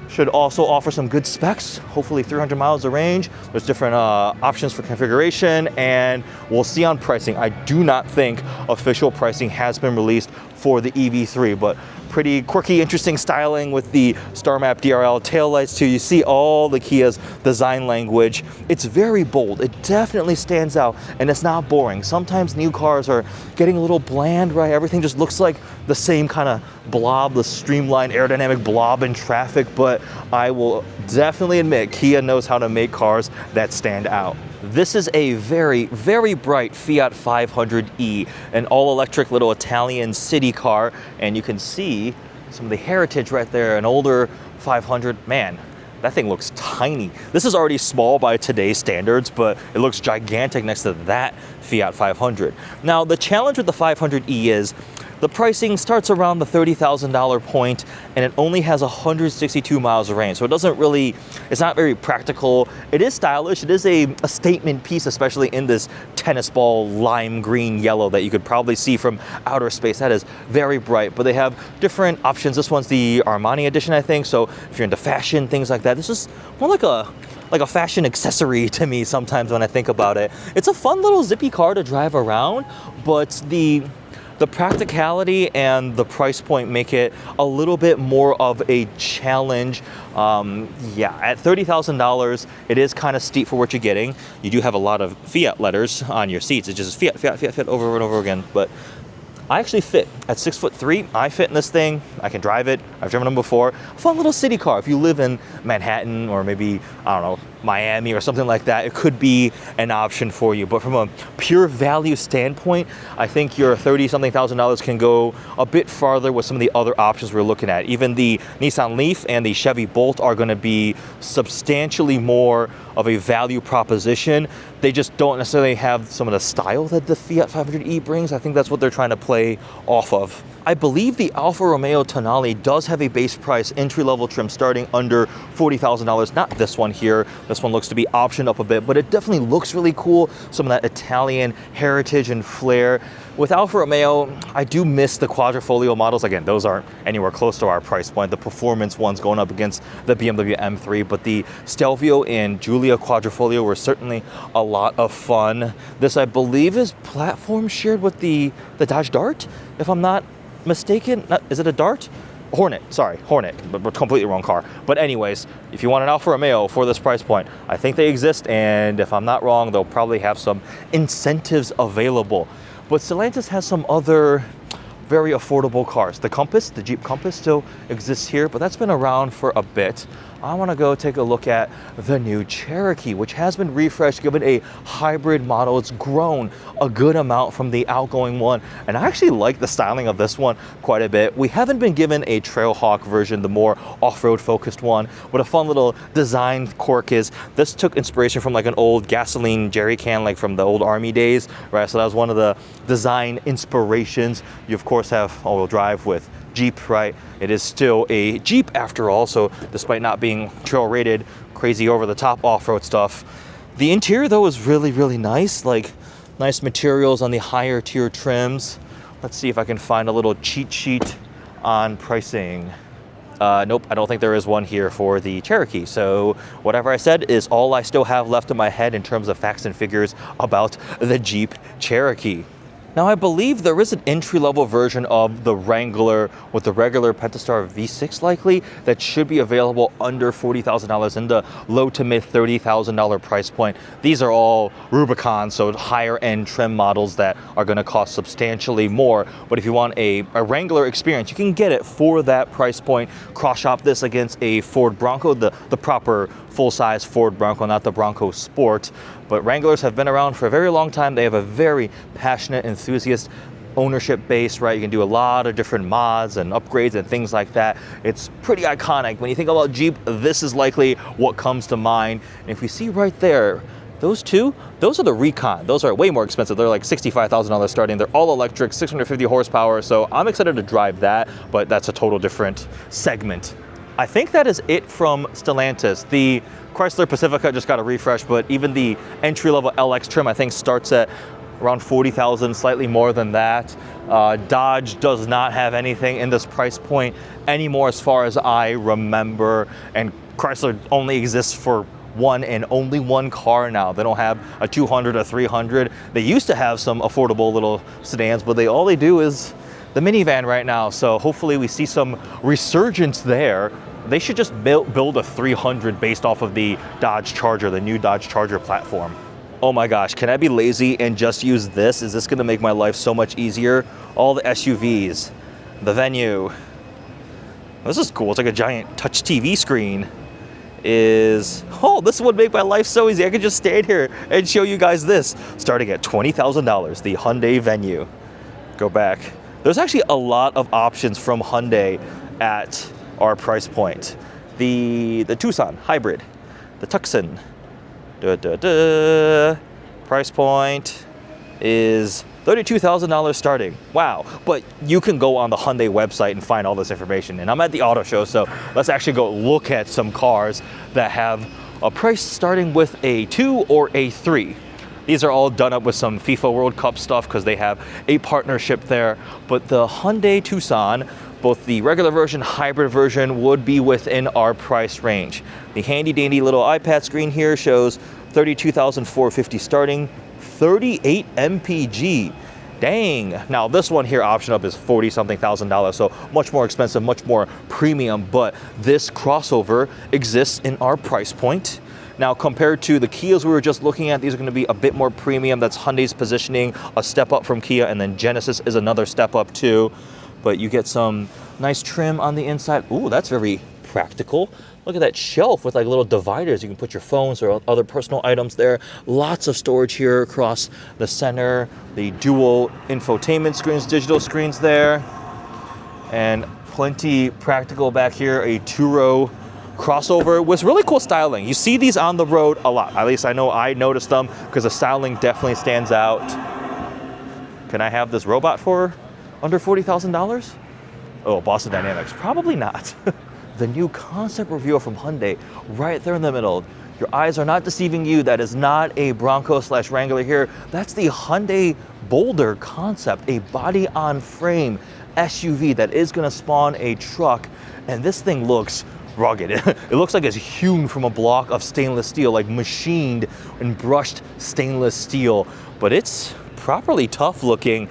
S1: should also offer some good specs, hopefully 300 miles of range. There's different options for configuration, and we'll see on pricing. I do not think official pricing has been released for the EV3, but pretty quirky, interesting styling with the Star Map DRL taillights too. You see all the Kia's design language. It's very bold. It definitely stands out, and it's not boring. Sometimes new cars are getting a little bland, right? Everything just looks like the same kind of blob, the streamlined aerodynamic blob in traffic, but I will definitely admit Kia knows how to make cars that stand out. This is a very bright Fiat 500e, an all-electric little Italian city car, and you can see some of the heritage right there, an older 500. Man, that thing looks tiny. This is already small by today's standards, but it looks gigantic next to that Fiat 500. Now, the challenge with the 500e is the pricing starts around the $30,000 point, and it only has 162 miles of range. So it doesn't really, it's not very practical. It is stylish. It is a statement piece, especially in this tennis ball lime green yellow that you could probably see from outer space. That is very bright, but they have different options. This one's the Armani edition, I think. So if you're into fashion, things like that, this is more like a fashion accessory to me sometimes when I think about it. It's a fun little zippy car to drive around, but the practicality and the price point make it a little bit more of a challenge. Yeah, at $30,000, it is kind of steep for what you're getting. You do have a lot of Fiat letters on your seats. It just Fiat over and over again. But I actually fit. At 6'3", I fit in this thing. I can drive it. I've driven them before. A fun little city car. If you live in Manhattan or maybe, I don't know, Miami or something like that, it could be an option for you. But from a pure value standpoint, I think your $30-something thousand can go a bit farther with some of the other options we're looking at. Even the Nissan Leaf and the Chevy Bolt are going to be substantially more of a value proposition. They just don't necessarily have some of the style that the Fiat 500e brings. I think that's what they're trying to play off of. I believe the Alfa Romeo Tonale does have a base price entry-level trim starting under $40,000. Not this one here. This one looks to be optioned up a bit, but it definitely looks really cool. Some of that Italian heritage and flair. With Alfa Romeo, I do miss the Quadrifoglio models. Again, those aren't anywhere close to our price point. The performance ones going up against the BMW M3, but the Stelvio and Giulia Quadrifoglio were certainly a lot of fun. This, I believe, is platform shared with the Dodge Dart, if I'm not mistaken. Is it a Dart? Hornet, but completely wrong car. But anyways, if you want an Alfa Romeo for this price point, I think they exist, and if I'm not wrong, they'll probably have some incentives available. But Stellantis has some other very affordable cars. The Compass, the Jeep Compass, still exists here, but that's been around for a bit. I want to go take a look at the new Cherokee, which has been refreshed, given a hybrid model. It's grown a good amount from the outgoing one, and I actually like the styling of this one quite a bit. We haven't been given a Trailhawk version, the more off-road focused one, but a fun little design quirk is this took inspiration from like an old gasoline jerry can, like from the old Army days, right? So that was one of the design inspirations. You of course have all-wheel drive with Jeep, right? It is still a Jeep after all, so despite not being trail rated, crazy over-the-top off-road stuff. The interior though is really nice, like nice materials on the higher tier trims. Let's see if I can find a little cheat sheet on pricing. Nope, I don't think there is one here for the Cherokee. So whatever I said is all I still have left in my head in terms of facts and figures about the Jeep Cherokee. Now, I believe there is an entry-level version of the Wrangler with the regular Pentastar V6 likely that should be available under $40,000 in the low to mid $30,000 price point. These are all Rubicon, so higher-end trim models that are going to cost substantially more. But if you want a Wrangler experience, you can get it for that price point. Cross-shop this against a Ford Bronco, the proper full-size Ford Bronco, not the Bronco Sport. But Wranglers have been around for a very long time. They have a very passionate, enthusiast ownership base, right? You can do a lot of different mods and upgrades and things like that. It's pretty iconic. When you think about Jeep, this is likely what comes to mind. And if you see right there, those two, those are the Recon. Those are way more expensive. They're like $65,000 starting. They're all electric, 650 horsepower. So I'm excited to drive that, but that's a total different segment. I think that is it from Stellantis. The Chrysler Pacifica just got a refresh, but even the entry-level LX trim I think starts at around $40,000, slightly more than that. Dodge does not have anything in this price point anymore as far as I remember, and Chrysler only exists for one and only one car now. They don't have a 200 or 300. They used to have some affordable little sedans, but all they do is the minivan right now. So hopefully we see some resurgence there. They should just build a 300 based off of the Dodge Charger, the new Dodge Charger platform. Oh my gosh, can I be lazy and just use this? Is this gonna make my life so much easier? All the SUVs, the Venue. This is cool, it's like a giant touch TV screen. Oh, this would make my life so easy. I could just stand here and show you guys this. Starting at $20,000, the Hyundai Venue. Go back. There's actually a lot of options from Hyundai at our price point. The Tucson Hybrid, the Tucson. Price point is $32,000 starting. Wow. But you can go on the Hyundai website and find all this information. And I'm at the auto show, so let's actually go look at some cars that have a price starting with a 2 or a 3. These are all done up with some FIFA World Cup stuff because they have a partnership there. But the Hyundai Tucson, both the regular version, hybrid version, would be within our price range. The handy dandy little iPad screen here shows $32,450 starting, 38 mpg. Dang. Now this one here option up is $40-something thousand, so much more expensive, much more premium, but this crossover exists in our price point. Now, compared to the Kias we were just looking at, these are going to be a bit more premium. That's Hyundai's positioning, a step up from Kia, and then Genesis is another step up too. But you get some nice trim on the inside. Ooh, that's very practical. Look at that shelf with like little dividers. You can put your phones or other personal items there. Lots of storage here across the center. The dual infotainment screens, digital screens there. And plenty practical back here, a two-row crossover with really cool styling. You see these on the road a lot. At least I know I noticed them because the styling definitely stands out. Can I have this robot for under $40,000? Oh, Boston Dynamics, probably not. The new concept reveal from Hyundai, right there in the middle. Your eyes are not deceiving you. That is not a Bronco/Wrangler here. That's the Hyundai Boulder concept, a body-on-frame SUV that is gonna spawn a truck. And this thing looks rugged. It looks like it's hewn from a block of stainless steel, like machined and brushed stainless steel, but it's properly tough looking.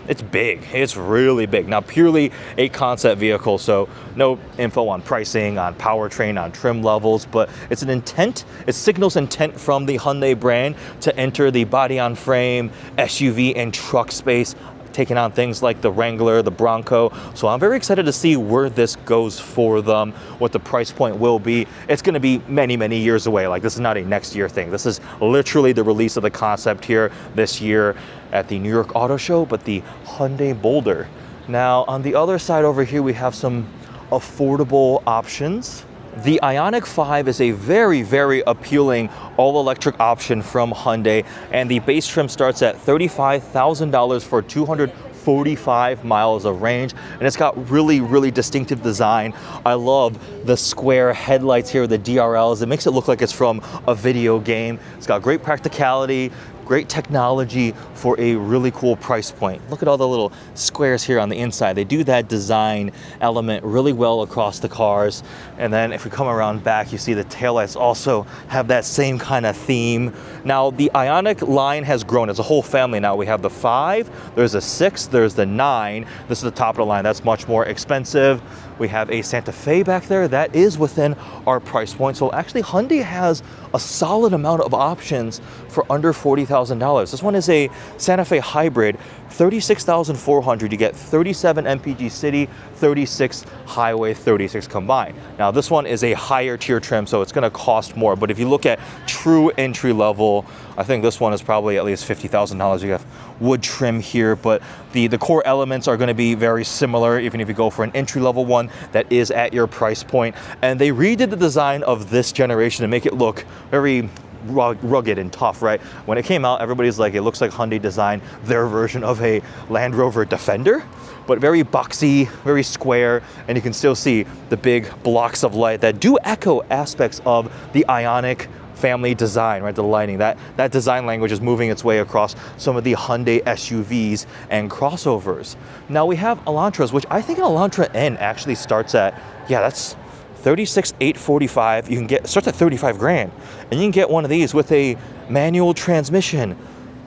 S1: It's big, it's really big. Now, purely a concept vehicle, so no info on pricing, on powertrain, on trim levels, but it's an intent, it signals intent from the Hyundai brand to enter the body-on-frame SUV and truck space, taking on things like the Wrangler, the Bronco. So I'm very excited to see where this goes for them, what the price point will be. It's gonna be many, many years away. Like, this is not a next year thing. This is literally the release of the concept here this year at the New York Auto Show, but the Hyundai Boulder. Now, on the other side over here, we have some affordable options. The Ioniq 5 is a very, very appealing all-electric option from Hyundai, and the base trim starts at $35,000 for 245 miles of range, and it's got really, really distinctive design. I love the square headlights here, the DRLs. It makes it look like it's from a video game. It's got great practicality, great technology for a really cool price point. Look at all the little squares here on the inside. They do that design element really well across the cars. And then if we come around back, you see the taillights also have that same kind of theme. Now, the Ioniq line has grown as a whole family now. We have the 5, there's a 6, there's the 9. This is the top of the line. That's much more expensive. We have a Santa Fe back there. That is within our price point. So actually, Hyundai has a solid amount of options for under $40,000. This one is a Santa Fe hybrid, $36,400. You get 37 MPG city, 36 highway, 36 combined. Now, this one is a higher tier trim, so it's going to cost more. But if you look at true entry level, I think this one is probably at least $50,000. You have wood trim here, but the core elements are going to be very similar, even if you go for an entry level one that is at your price point. And they redid the design of this generation to make it look very rugged and tough, right? When it came out, everybody's like, it looks like Hyundai designed their version of a Land Rover Defender, but very boxy, very square, and you can still see the big blocks of light that do echo aspects of the Ioniq family design, right? The lighting, that design language is moving its way across some of the Hyundai SUVs and crossovers. Now we have Elantras, which I think an Elantra N actually starts at, yeah, that's 36,845. You can get, starts at 35 grand, and you can get one of these with a manual transmission.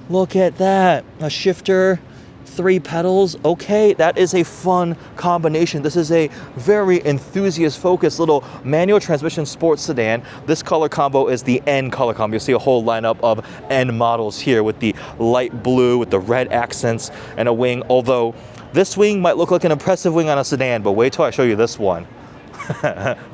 S1: Look at that, a shifter, 3 pedals. Okay, that is a fun combination. This is a very enthusiast-focused little manual transmission sports sedan. This color combo is the N color combo. You'll see a whole lineup of N models here with the light blue, with the red accents, and a wing. Although this wing might look like an impressive wing on a sedan, but wait till I show you this one.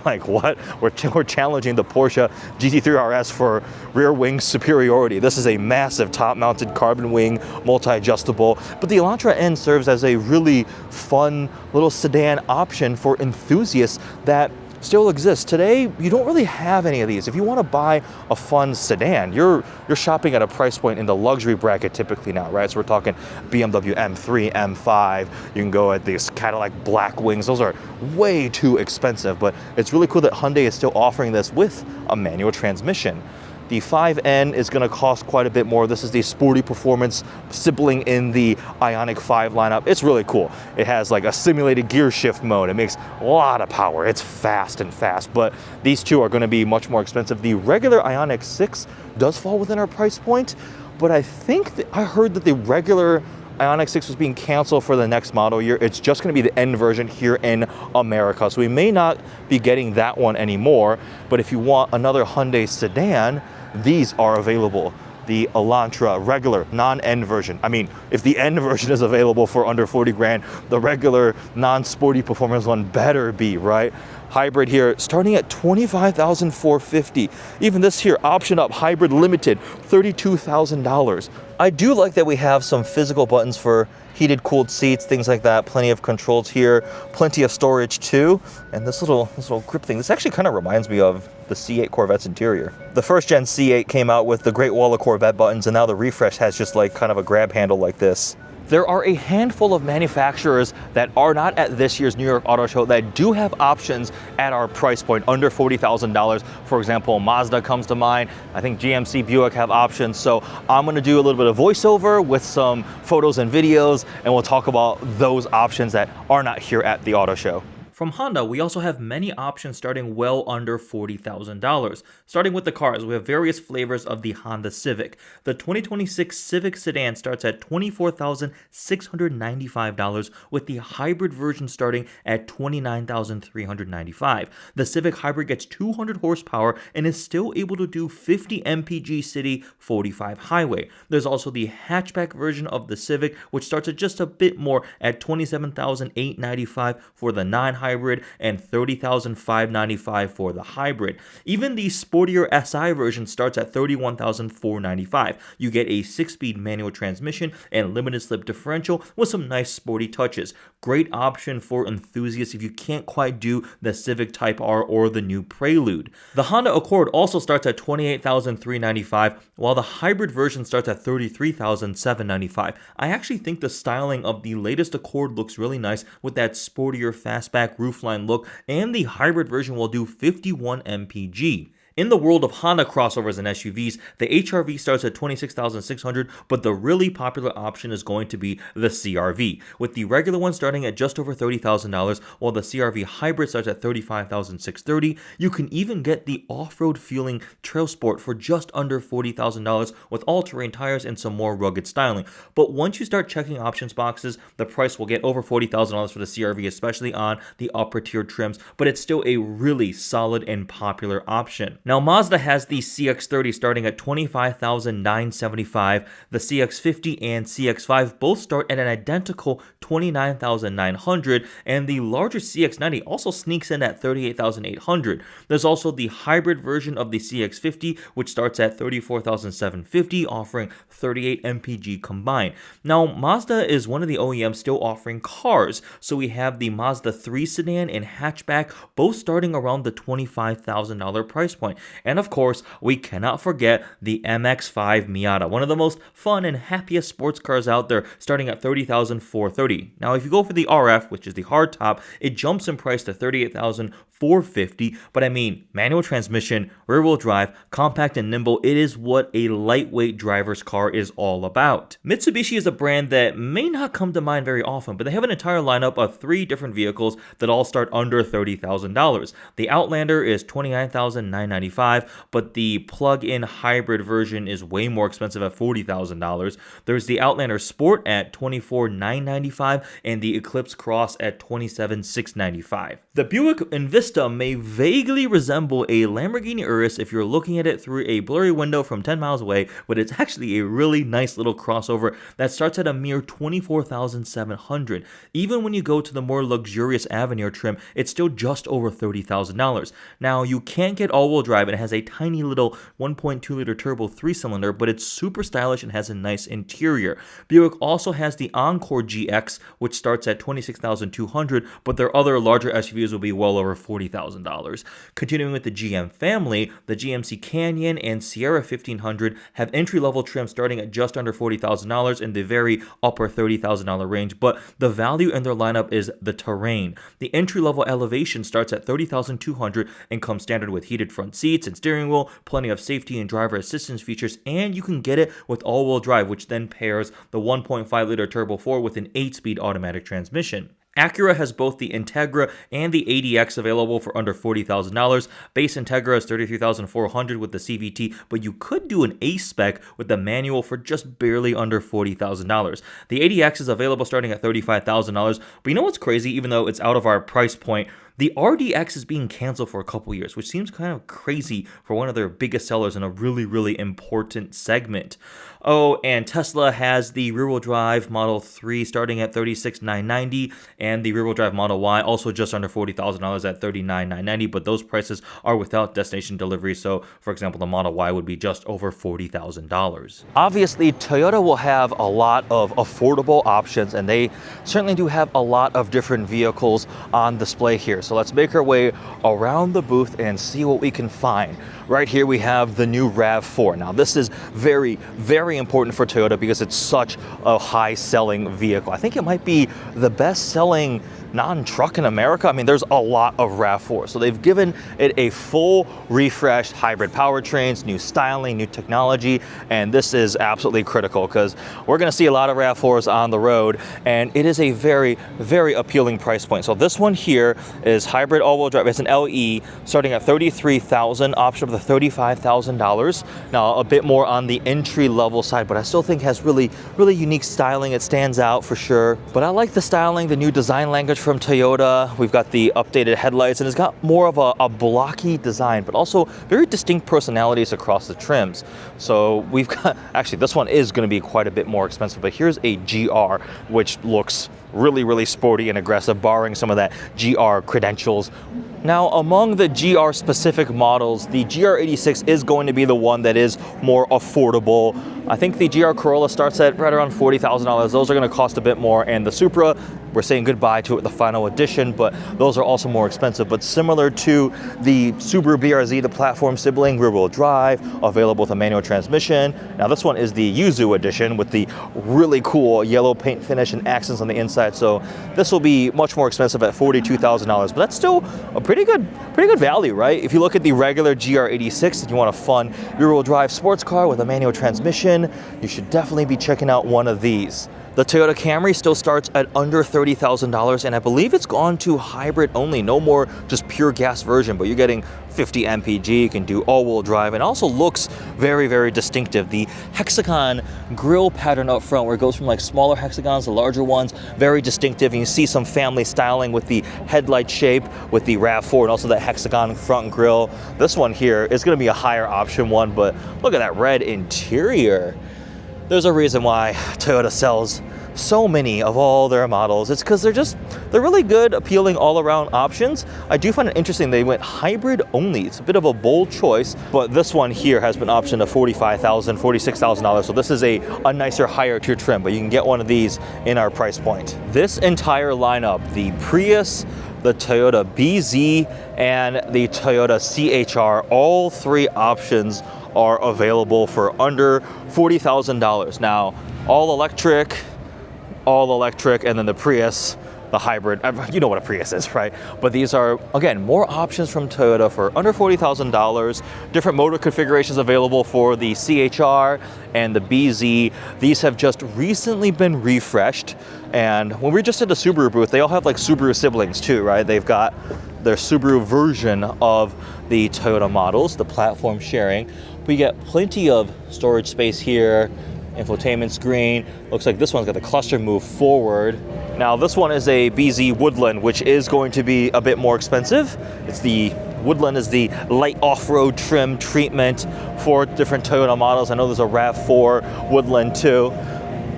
S1: Like what? We're challenging the Porsche GT3 RS for rear wing superiority. This is a massive top-mounted carbon wing, multi-adjustable. But the Elantra N serves as a really fun little sedan option for enthusiasts that still exists. Today, you don't really have any of these. If you want to buy a fun sedan, you're shopping at a price point in the luxury bracket typically now, right? So we're talking BMW M3, M5. You can go at these Cadillac black wings. Those are way too expensive, but it's really cool that Hyundai is still offering this with a manual transmission. The 5N is going to cost quite a bit more. This is the sporty performance sibling in the Ioniq 5 lineup. It's really cool. It has like a simulated gear shift mode. It makes a lot of power. It's fast, but these two are going to be much more expensive. The regular Ioniq 6 does fall within our price point, but I think I heard that the regular Ioniq 6 was being canceled for the next model year. It's just going to be the N version here in America, so we may not be getting that one anymore. But if you want another Hyundai sedan, these are available. The Elantra regular non-N version. I mean, if the N version is available for under 40 grand, the regular non-sporty performance one better be, right? Hybrid here starting at $25,450. Even this here, option up, hybrid limited, $32,000. I do like that we have some physical buttons for heated, cooled seats, things like that. Plenty of controls here, plenty of storage too. And this little grip thing, this actually kind of reminds me of the C8 Corvette's interior. The first gen C8 came out with the Great Wall of Corvette buttons, and now the refresh has just like kind of a grab handle like this. There are a handful of manufacturers that are not at this year's New York Auto Show that do have options at our price point, under $40,000. For example, Mazda comes to mind. I think GMC, Buick have options. So I'm gonna do a little bit of voiceover with some photos and videos, and we'll talk about those options that are not here at the auto show. From Honda, we also have many options starting well under $40,000. Starting with the cars, we have various flavors of the Honda Civic. The 2026 Civic sedan starts at $24,695, with the hybrid version starting at $29,395. The Civic Hybrid gets 200 horsepower and is still able to do 50 mpg city, 45 highway. There's also the hatchback version of the Civic, which starts at just a bit more at $27,895 for the 9 hybrid and $30,595 for the hybrid. Even the sportier SI version starts at $31,495. You get a 6-speed manual transmission and limited slip differential with some nice sporty touches. Great option for enthusiasts if you can't quite do the Civic Type R or the new Prelude. The Honda Accord also starts at $28,395, while the hybrid version starts at $33,795. I actually think the styling of the latest Accord looks really nice with that sportier fastback roofline look, and the hybrid version will do 51 mpg. In the world of Honda crossovers and SUVs, the HR-V starts at $26,600, but the really popular option is going to be the CR-V, with the regular one starting at just over $30,000, while the CR-V Hybrid starts at $35,630. You can even get the off-road feeling Trail Sport for just under $40,000 with all-terrain tires and some more rugged styling. But once you start checking options boxes, the price will get over $40,000 for the CR-V, especially on the upper tier trims, but it's still a really solid and popular option. Now, Mazda has the CX-30 starting at $25,975. The CX-50 and CX-5 both start at an identical $29,900, and the larger CX-90 also sneaks in at $38,800. There's also the hybrid version of the CX-50, which starts at $34,750, offering 38 mpg combined. Now, Mazda is one of the OEMs still offering cars, so we have the Mazda 3 sedan and hatchback, both starting around the $25,000 price point. And of course, we cannot forget the MX-5 Miata, one of the most fun and happiest sports cars out there, starting at $30,430. Now, if you go for the RF, which is the hardtop, it jumps in price to $38,450. But I mean, manual transmission, rear-wheel drive, compact and nimble, it is what a lightweight driver's car is all about. Mitsubishi is a brand that may not come to mind very often, but they have an entire lineup of 3 different vehicles that all start under $30,000. The Outlander is $29,995, but the plug-in hybrid version is way more expensive at $40,000. There's the Outlander Sport at $24,995 and the Eclipse Cross at $27,695. The Buick Envista may vaguely resemble a Lamborghini Urus if you're looking at it through a blurry window from 10 miles away, but it's actually a really nice little crossover that starts at a mere $24,700. Even when you go to the more luxurious Avenir trim, it's still just over $30,000. Now, you can't get all-wheel drive, and it has a tiny little 1.2-liter turbo 3-cylinder, but it's super stylish and has a nice interior. Buick also has the Encore GX, which starts at $26,200, but their other larger SUVs will be well over $40,000. Continuing with the GM family, the GMC Canyon and Sierra 1500 have entry-level trim starting at just under $40,000 in the very upper $30,000 range, but the value in their lineup is the terrain. The entry-level Elevation starts at $30,200 and comes standard with heated front seats and steering wheel, plenty of safety and driver assistance features, and you can get it with all-wheel drive, which then pairs the 1.5-liter Turbo 4 with an 8-speed automatic transmission. Acura has both the Integra and the EddieX available for under $40,000. Base Integra is $33,400 with the CVT, but you could do an A spec with the manual for just barely under $40,000. The EddieX is available starting at $35,000, but you know what's crazy? Even though it's out of our price point, the RDX is being canceled for a couple years, which seems kind of crazy for one of their biggest sellers in a really, really important segment. Oh, and Tesla has the rear-wheel drive Model 3 starting at $36,990, and the rear-wheel drive Model Y also just under $40,000 at $39,990, but those prices are without destination delivery, so for example, the Model Y would be just over $40,000. Obviously, Toyota will have a lot of affordable options, and they certainly do have a lot of different vehicles on display here. So let's make our way around the booth and see what we can find. Right here we have the new RAV4. Now this is very, very important for Toyota because it's such a high-selling vehicle. I think it might be the best-selling non-truck in America. I mean, there's a lot of RAV4. So they've given it a full refreshed hybrid powertrains, new styling, new technology, and this is absolutely critical because we're gonna see a lot of RAV4s on the road, and it is a very, very appealing price point. So this one here is hybrid all-wheel drive. It's an LE starting at $33,000, option of the $35,000. Now, a bit more on the entry-level side, but I still think has really, really unique styling. It stands out for sure. But I like the styling, the new design language from Toyota. We've got the updated headlights, and it's got more of a blocky design, but also very distinct personalities across the trims. So we've got, actually this one is going to be quite a bit more expensive, but here's a GR, which looks really, really sporty and aggressive, borrowing some of that GR credentials. Now, among the GR specific models, the GR86 is going to be the one that is more affordable. I think the GR Corolla starts at right around $40,000. Those are going to cost a bit more, and the Supra, we're saying goodbye to it, the final edition, but those are also more expensive. But similar to the Subaru BRZ, the platform sibling, rear-wheel drive, available with a manual transmission. Now this one is the Yuzu edition with the really cool yellow paint finish and accents on the inside. So this will be much more expensive at $42,000, but that's still a pretty good pretty good value, right? If you look at the regular GR86 and you want a fun rear-wheel drive sports car with a manual transmission, you should definitely be checking out one of these. The Toyota Camry still starts at under $30,000, and I believe it's gone to hybrid only, no more just pure gas version, but you're getting 50 mpg, you can do all-wheel drive, and also looks very, very distinctive. The hexagon grille pattern up front, where it goes from like smaller hexagons to larger ones, very distinctive, and you see some family styling with the headlight shape, with the RAV4, and also that hexagon front grille. This one here is gonna be a higher option one, but look at that red interior. There's a reason why Toyota sells so many of all their models. It's because they're really good, appealing all-around options. I do find it interesting they went hybrid only. It's a bit of a bold choice, but this one here has been optioned at $45,000, $46,000. So this is a nicer, higher tier trim, but you can get one of these in our price point. This entire lineup, the Prius, the Toyota BZ, and the Toyota CHR, all three options are available for under $40,000. Now, all electric, and then the Prius, the hybrid. You know what a Prius is, right? But these are, again, more options from Toyota for under $40,000. Different motor configurations available for the CHR and the BZ. These have just recently been refreshed. And when we're just at the Subaru booth, they all have like Subaru siblings too, right? They've got their Subaru version of the Toyota models, the platform sharing. We get plenty of storage space here, infotainment screen. Looks like this one's got the cluster move forward. Now this one is a BZ Woodland, which is going to be a bit more expensive. Woodland is the light off-road trim treatment for different Toyota models. I know there's a RAV4 Woodland too.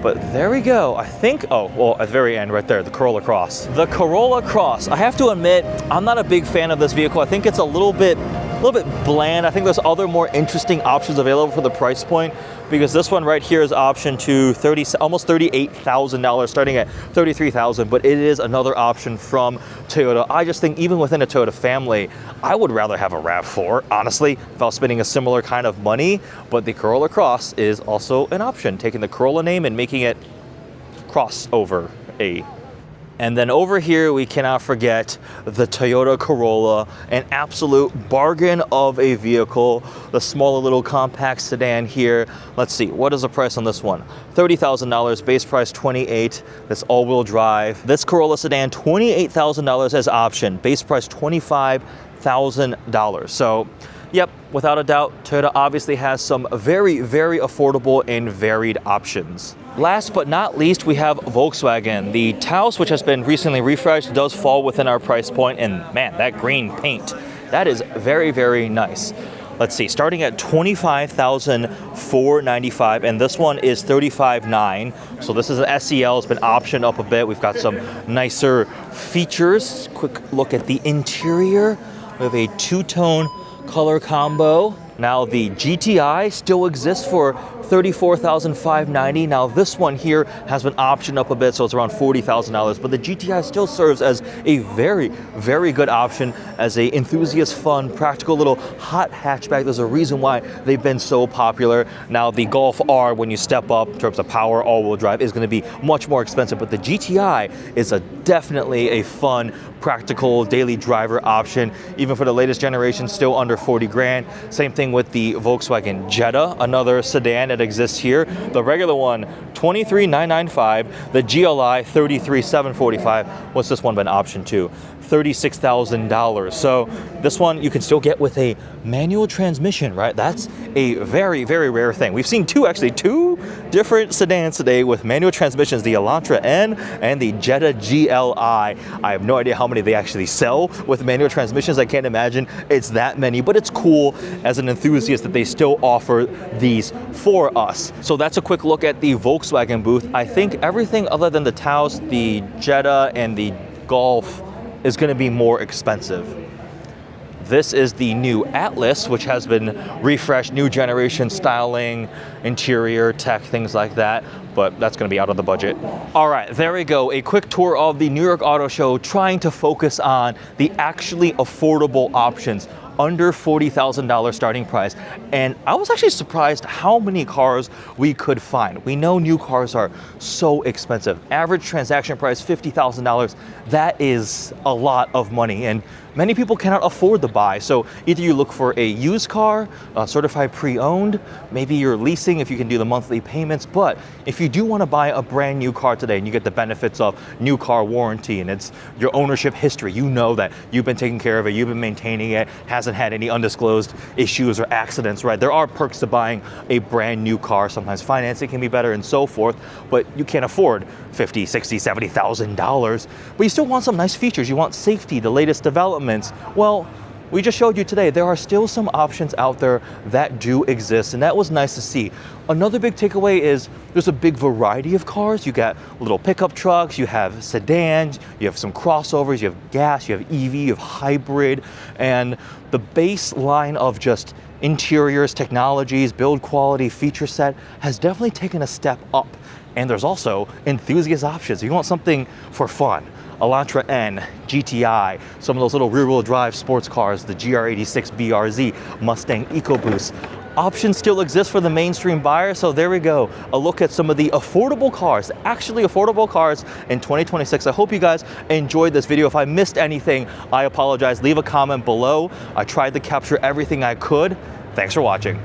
S1: But there we go. I think, oh, well, at the very end right there, the Corolla Cross. The Corolla Cross, I have to admit, I'm not a big fan of this vehicle. I think it's a little bit bland. I think there's other more interesting options available for the price point, because this one right here is option to almost $38,000, starting at $33,000, but it is another option from Toyota. I just think even within a Toyota family, I would rather have a RAV4, honestly, if I was spending a similar kind of money, but the Corolla Cross is also an option, taking the Corolla name and making it crossover A. And then over here, we cannot forget the Toyota Corolla, an absolute bargain of a vehicle. The smaller little compact sedan here. Let's see, what is the price on this one? $30,000, base price $28,000. That's all-wheel drive. This Corolla sedan, $28,000 as option, base price $25,000. So, yep, without a doubt, Toyota obviously has some very, very affordable and varied options. Last but not least, we have Volkswagen. The Taos, which has been recently refreshed, does fall within our price point, and man, that green paint, that is very, very nice. Let's see, starting at $25,495, and this one is $35,900. So this is an SEL, it's been optioned up a bit. We've got some nicer features. Quick look at the interior. We have a two-tone color combo. Now the GTI still exists for $34,590. Now this one here has been optioned up a bit, so it's around $40,000, but the GTI still serves as a very, very good option as a enthusiast, fun, practical little hot hatchback. There's a reason why they've been so popular. Now the Golf R, when you step up in terms of power, all-wheel drive, is going to be much more expensive, but the GTI is definitely a fun, practical daily driver option, even for the latest generation, still under 40 grand. Same thing with the Volkswagen Jetta, another sedan that exists here. The regular one, $23,995. The GLI, $33,745. What's this one been optioned to? $36,000. So this one you can still get with a manual transmission, right? That's a very, very rare thing. We've seen two different sedans today with manual transmissions, the Elantra N and the Jetta GLI. I have no idea how many they actually sell with manual transmissions. I can't imagine it's that many, but it's cool as an enthusiast that they still offer these for us. So that's a quick look at the Volkswagen booth. I think everything other than the Taos, the Jetta, and the Golf is going to be more expensive. This is the new Atlas, which has been refreshed, new generation styling, interior, tech, things like that, but that's going to be out of the budget. All right, there we go. A quick tour of the New York Auto Show, trying to focus on the actually affordable options. under $40,000 starting price. And I was actually surprised how many cars we could find. We know new cars are so expensive. Average transaction price, $50,000. That is a lot of money, and many people cannot afford to buy. So either you look for a used car, certified pre-owned, maybe you're leasing if you can do the monthly payments. But if you do want to buy a brand new car today and you get the benefits of new car warranty and it's your ownership history, you know that you've been taking care of it, you've been maintaining it, hasn't had any undisclosed issues or accidents, right? There are perks to buying a brand new car. Sometimes financing can be better and so forth, but you can't afford $50,000, $60,000, $70,000. But you still want some nice features. You want safety, the latest developments. Well, we just showed you today, there are still some options out there that do exist, and that was nice to see. Another big takeaway is there's a big variety of cars. You got little pickup trucks, you have sedans, you have some crossovers, you have gas, you have EV, you have hybrid, and the baseline of just interiors, technologies, build quality, feature set has definitely taken a step up. And there's also enthusiast options. If you want something for fun, Elantra N, GTI, some of those little rear-wheel drive sports cars, the GR86 BRZ, Mustang EcoBoost. Options still exist for the mainstream buyer, so there we go. A look at some of the affordable cars, actually affordable cars in 2026. I hope you guys enjoyed this video. If I missed anything, I apologize. Leave a comment below. I tried to capture everything I could. Thanks for watching.